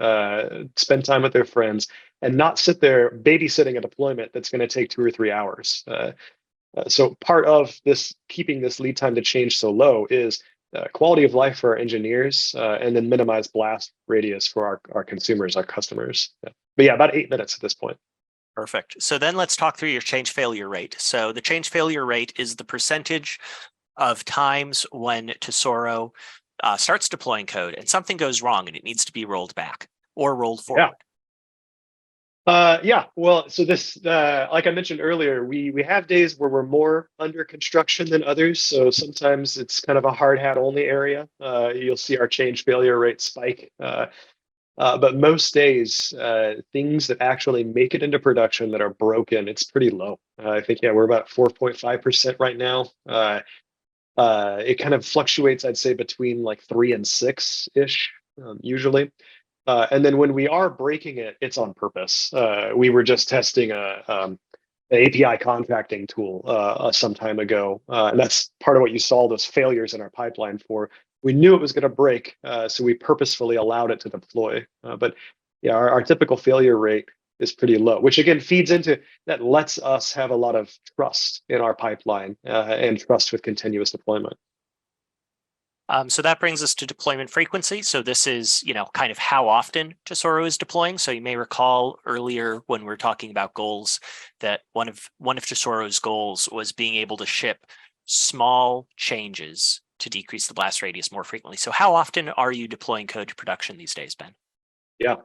B: spend time with their friends, and not sit there babysitting a deployment that's going to take 2 or 3 hours. So part of this, keeping this lead time to change so low, is quality of life for our engineers, and then minimize blast radius for our consumers, our customers. But yeah, about 8 minutes at this point.
A: Perfect. So then let's talk through your change failure rate. So the change failure rate is the percentage of times when Tesouro starts deploying code and something goes wrong and it needs to be rolled back or rolled forward.
B: Well, so this, like I mentioned earlier, we have days where we're more under construction than others. So sometimes it's kind of a hard hat only area. You'll see our change failure rate spike. But most days, things that actually make it into production that are broken, it's pretty low. I think, we're about 4.5% right now. It kind of fluctuates, I'd say, between like 3 and 6-ish, usually. And then when we are breaking it, it's on purpose. We were just testing an API contracting tool some time ago. And that's part of what you saw those failures in our pipeline for. We knew it was going to break, so we purposefully allowed it to deploy. But our typical failure rate is pretty low, which again feeds into that, lets us have a lot of trust in our pipeline and trust with continuous deployment.
A: So that brings us to deployment frequency. So this is, kind of how often Tesoro is deploying. So you may recall earlier when we were talking about goals that one of Tesoro's goals was being able to ship small changes to decrease the blast radius more frequently. So how often are you deploying code to production these days, Ben?
B: Yeah.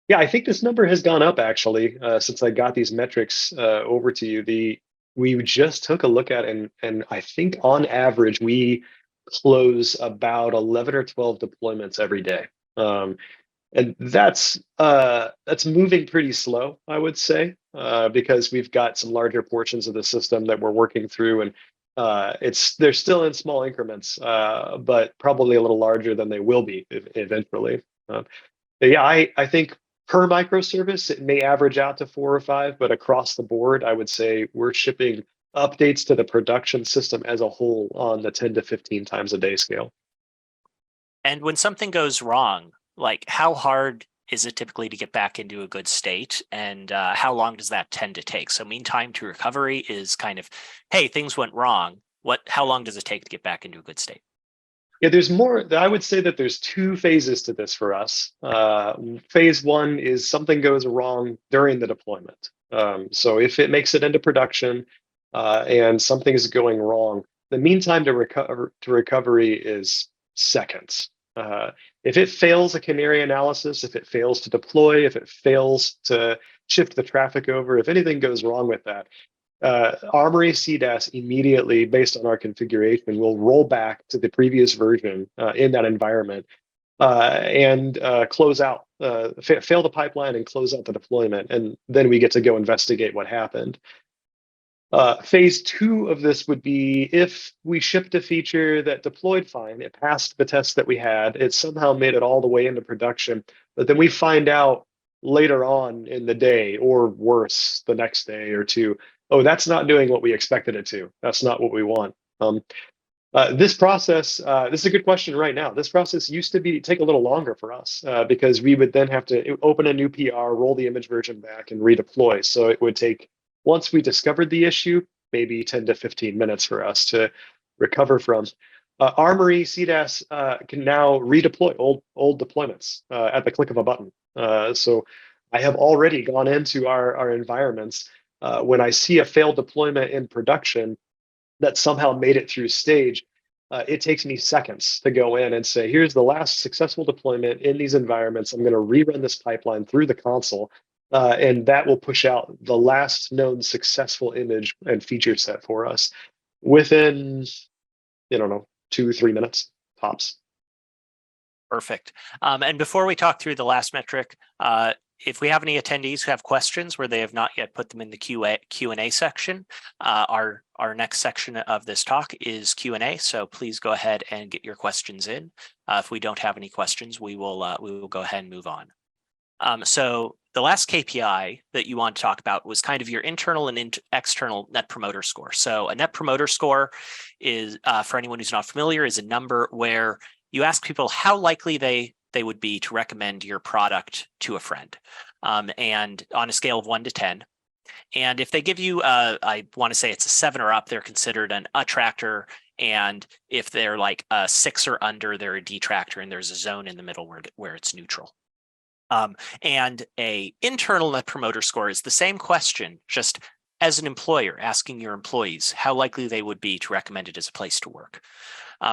B: Yeah, I think this number has gone up actually since I got these metrics over to you. We just took a look at and I think on average we close about 11 or 12 deployments every day. And that's moving pretty slow, I would say, because we've got some larger portions of the system that we're working through, and they're still in small increments, but probably a little larger than they will be eventually. But yeah, I think per microservice it may average out to 4 or 5, but across the board, I would say we're shipping updates to the production system as a whole on the 10 to 15 times a day scale.
A: And when something goes wrong, like how hard is it typically to get back into a good state, and how long does that tend to take? So mean time to recovery is kind of, hey, things went wrong. How long does it take to get back into a good state?
B: Yeah, there's more. I would say that there's 2 phases to this for us. Phase 1 is something goes wrong during the deployment. So if it makes it into production and something is going wrong, the mean time to recovery is seconds. If it fails a canary analysis, if it fails to deploy, if it fails to shift the traffic over, if anything goes wrong with that, Armory CDAS immediately, based on our configuration, will roll back to the previous version in that environment and close out, fail the pipeline and close out the deployment. And then we get to go investigate what happened. Phase 2 of this would be if we shipped a feature that deployed fine, it passed the test that we had, it somehow made it all the way into production, but then we find out later on in the day, or worse, the next day or two, oh, that's not doing what we expected it to. That's not what we want. This process, this is a good question right now. This process used to take a little longer for us because we would then have to open a new PR, roll the image version back, and redeploy. So it would take, once we discovered the issue, maybe 10 to 15 minutes for us to recover from. Armory CDAS can now redeploy old deployments at the click of a button. So I have already gone into our environments. When I see a failed deployment in production that somehow made it through stage, it takes me seconds to go in and say, here's the last successful deployment in these environments. I'm going to rerun this pipeline through the console, and that will push out the last known successful image and feature set for us within, 2-3 minutes tops.
A: Perfect. And before we talk through the last metric, if we have any attendees who have questions where they have not yet put them in the Q&A section, our next section of this talk is Q&A. So please go ahead and get your questions in. If we don't have any questions, we will go ahead and move on. So the last KPI that you want to talk about was kind of your internal and external Net Promoter Score. So a Net Promoter Score is, for anyone who's not familiar, is a number where you ask people how likely they would be to recommend your product to a friend, and on a scale of 1 to 10. And if they give you, I want to say it's a 7 or up, they're considered an attractor. And if they're like a 6 or under, they're a detractor, and there's a zone in the middle where it's neutral. And a internal Net Promoter Score is the same question, just as an employer asking your employees how likely they would be to recommend it as a place to work.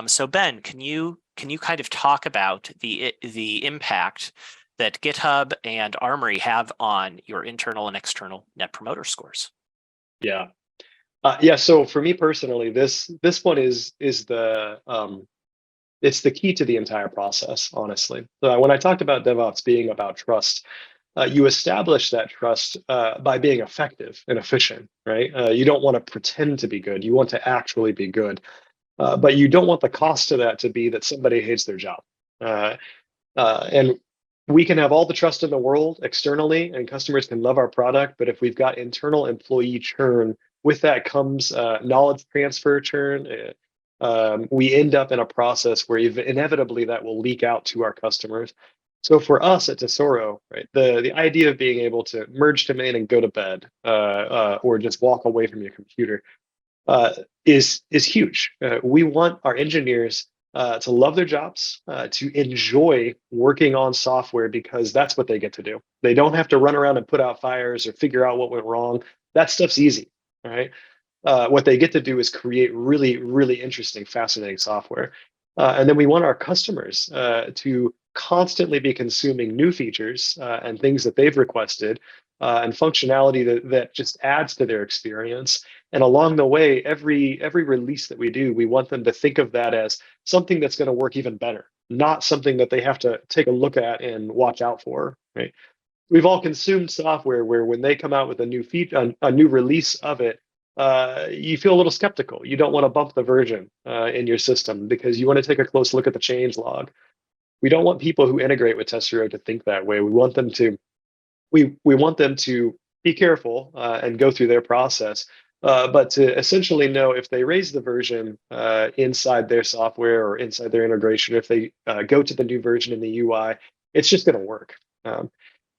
A: So Ben, can you kind of talk about the impact that GitHub and Armory have on your internal and external Net Promoter Scores?
B: Yeah. So for me personally, this one is the it's the key to the entire process, honestly. So when I talked about DevOps being about trust, you establish that trust by being effective and efficient, right? You don't want to pretend to be good. You want to actually be good. But you don't want the cost of that to be that somebody hates their job. And we can have all the trust in the world externally, and customers can love our product. But if we've got internal employee churn, with that comes knowledge transfer churn. We end up in a process where inevitably that will leak out to our customers. So for us at Tesoro, right, the idea of being able to merge domain and go to bed, or just walk away from your computer, is huge. We want our engineers to love their jobs, to enjoy working on software because that's what they get to do. They don't have to run around and put out fires or figure out what went wrong. That stuff's easy, right? What they get to do is create really, really interesting, fascinating software. And then we want our customers to constantly be consuming new features and things that they've requested and functionality that just adds to their experience. And along the way, every release that we do, we want them to think of that as something that's going to work even better, not something that they have to take a look at and watch out for, right? We've all consumed software where when they come out with a new feature, a new release of it, you feel a little skeptical. You don't want to bump the version in your system because you want to take a close look at the change log. We don't want people who integrate with Tesouro to think that way. We want them to we want them to be careful and go through their process, but to essentially know if they raise the version inside their software or inside their integration, if they go to the new version in the UI, it's just going to work.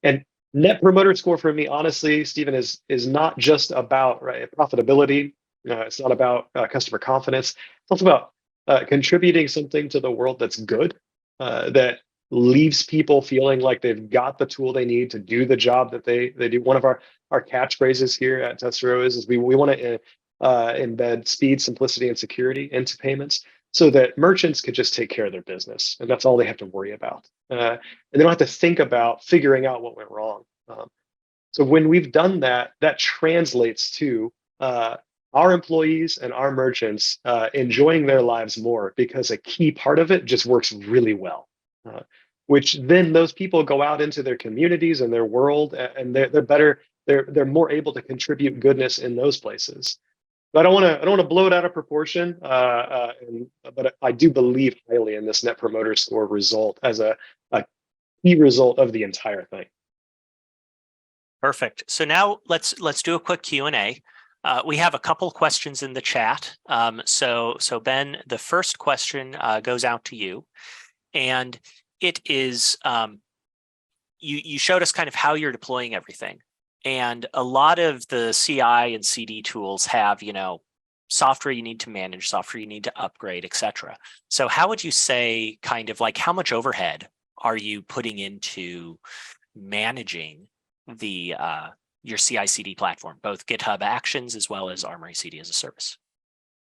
B: And Net Promoter Score for me, honestly, Stephen, is not just about profitability. It's not about customer confidence. It's also about contributing something to the world that's good, that leaves people feeling like they've got the tool they need to do the job that they do. One of our catchphrases here at Tesouro is we want to embed speed, simplicity, and security into payments so that merchants could just take care of their business. And that's all they have to worry about. And they don't have to think about figuring out what went wrong. So when we've done that, that translates to our employees and our merchants enjoying their lives more because a key part of it just works really well. Which then those people go out into their communities and their world, and they're better. They're more able to contribute goodness in those places. But I don't want to blow it out of proportion. But I do believe highly in this Net Promoter Score result as a key result of the entire thing.
A: Perfect. So now let's do a quick Q&A. We have a couple questions in the chat. So Ben, the first question goes out to you, and it is you showed us kind of how you're deploying everything, and a lot of the CI and CD tools have software you need to manage, software you need to upgrade, etc. So how would you say, kind of like, how much overhead are you putting into managing the your CI/CD platform, both GitHub Actions as well as Armory CD as a service?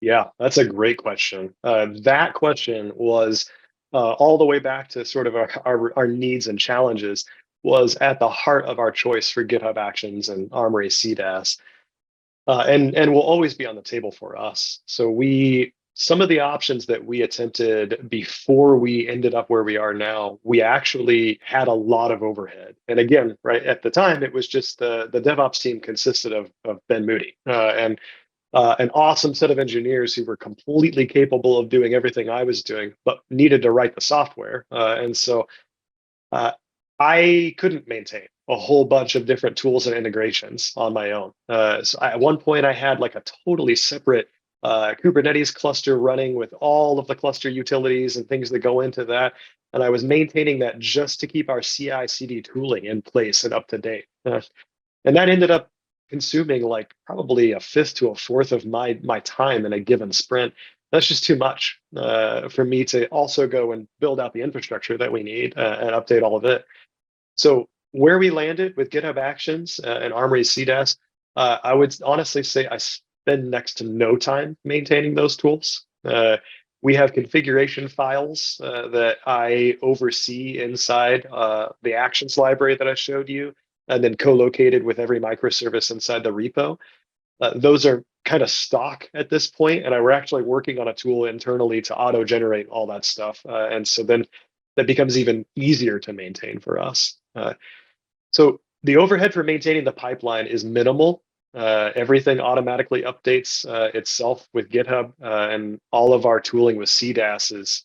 B: Yeah, that's a great question. That question was all the way back to sort of our needs and challenges, was at the heart of our choice for GitHub Actions and Armory CDAS, and will always be on the table for us. So some of the options that we attempted before we ended up where we are now, we actually had a lot of overhead. And again, right at the time, it was just the DevOps team consisted of Ben Moody and an awesome set of engineers who were completely capable of doing everything I was doing, but needed to write the software. And so I couldn't maintain a whole bunch of different tools and integrations on my own. So at one point, I had like a totally separate Kubernetes cluster running with all of the cluster utilities and things that go into that. And I was maintaining that just to keep our CI/CD tooling in place and up to date. And that ended up consuming like probably a fifth to a fourth of my time in a given sprint. That's just too much for me to also go and build out the infrastructure that we need and update all of it. So where we landed with GitHub Actions and Armory CDAS, I would honestly say I spend next to no time maintaining those tools. We have configuration files that I oversee inside the Actions library that I showed you, and then co-located with every microservice inside the repo. Those are kind of stock at this point, and we're actually working on a tool internally to auto-generate all that stuff. And so then that becomes even easier to maintain for us. So the overhead for maintaining the pipeline is minimal. Everything automatically updates itself with GitHub, and all of our tooling with CDAS is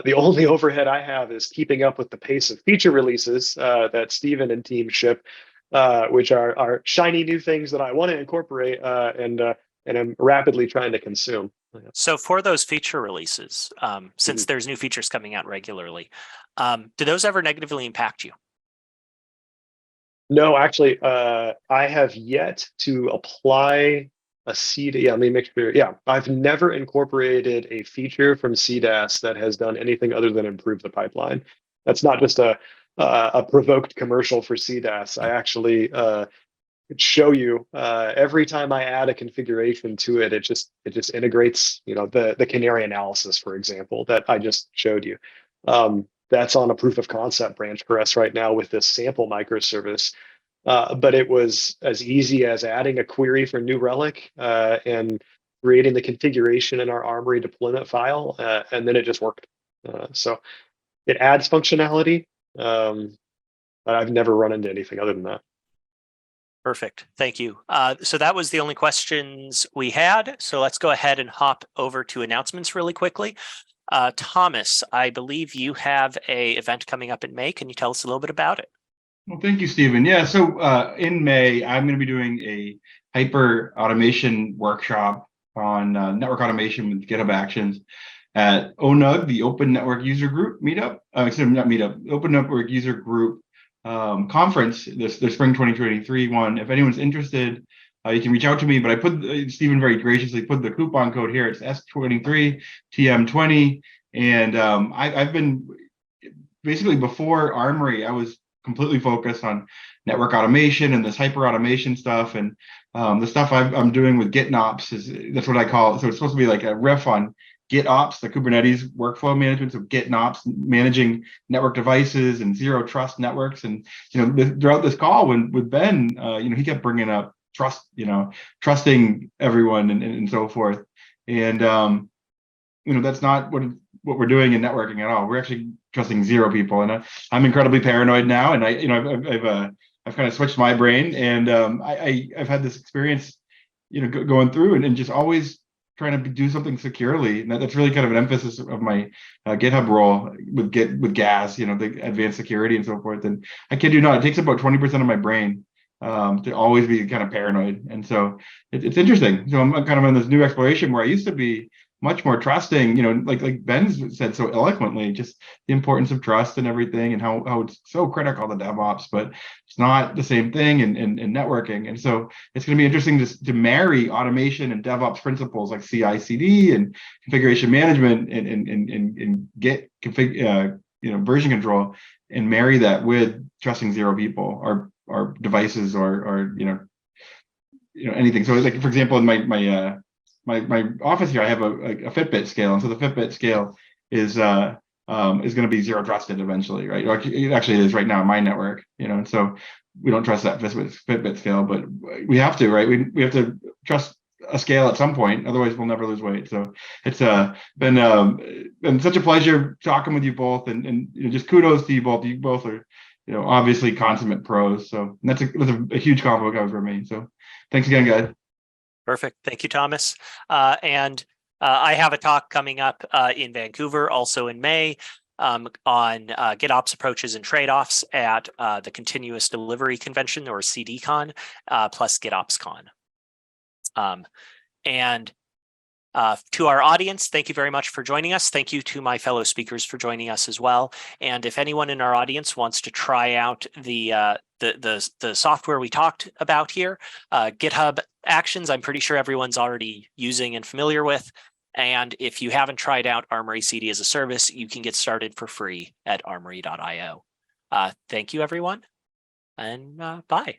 B: the only overhead I have is keeping up with the pace of feature releases that Stephen and team ship, which are shiny new things that I want to incorporate and I'm rapidly trying to consume.
A: So for those feature releases, since there's new features coming out regularly, do those ever negatively impact you?
B: No, actually, I have yet to apply a CD. Yeah, let me make sure. Yeah, I've never incorporated a feature from CDAS that has done anything other than improve the pipeline. That's not just a provoked commercial for CDAS. I actually could show you every time I add a configuration to it, it just integrates, the canary analysis, for example, that I just showed you. That's on a proof of concept branch for us right now with this sample microservice. But it was as easy as adding a query for New Relic and creating the configuration in our Armory deployment file, and then it just worked. So it adds functionality, but I've never run into anything other than that.
A: Perfect. Thank you. So that was the only questions we had. So let's go ahead and hop over to announcements really quickly. Thomas, I believe you have a event coming up in May. Can you tell us a little bit about it?
C: Well, thank you, Stephen. Yeah, so in May, I'm going to be doing a hyper automation workshop on network automation with GitHub Actions at ONUG, the Open Network User Group meetup. Excuse me, not meetup, Open Network User Group conference, the spring 2023 one. If anyone's interested, you can reach out to me. But I put Stephen very graciously put the coupon code here. It's S23 TM20, and I've been basically before Armory, I was completely focused on network automation and this hyper automation stuff, and the stuff I'm doing with GitNops that's what I call it. So it's supposed to be like a riff on GitOps, the Kubernetes workflow management. So GitNops, managing network devices and zero trust networks. And throughout this call, with Ben, he kept bringing up trust, trusting everyone and so forth. And that's not what we're doing in networking at all. We're actually trusting zero people, and I'm incredibly paranoid now. And I've kind of switched my brain, and I've had this experience, going through and just always trying to do something securely. And that's really kind of an emphasis of my GitHub role with GAS, the advanced security and so forth. And I kid you not, it takes about 20% of my brain to always be kind of paranoid. And so it's interesting. So I'm kind of in this new exploration where I used to be much more trusting, like Ben said so eloquently, just the importance of trust and everything, and how it's so critical to DevOps, but it's not the same thing in networking. And so it's going to be interesting to marry automation and DevOps principles like CI/CD and configuration management and Git config, version control, and marry that with trusting zero people or devices or anything. So like, for example, in my office here, I have a Fitbit scale, and so the Fitbit scale is going to be zero trusted eventually, right? It actually is right now in my network, and so we don't trust that Fitbit scale, but we have to, right? We have to trust a scale at some point, otherwise we'll never lose weight. So it's been such a pleasure talking with you both, and just kudos to you both. You both are obviously consummate pros. So that's a huge compliment for me. So thanks again, guys.
A: Perfect. Thank you, Thomas. And I have a talk coming up in Vancouver, also in May, on GitOps approaches and trade-offs at the Continuous Delivery Convention, or CDCon, plus GitOpsCon. And to our audience, thank you very much for joining us. Thank you to my fellow speakers for joining us as well. And if anyone in our audience wants to try out the software we talked about here, GitHub Actions, I'm pretty sure everyone's already using and familiar with. And if you haven't tried out Armory CD as a service, you can get started for free at armory.io. Thank you, everyone, and bye.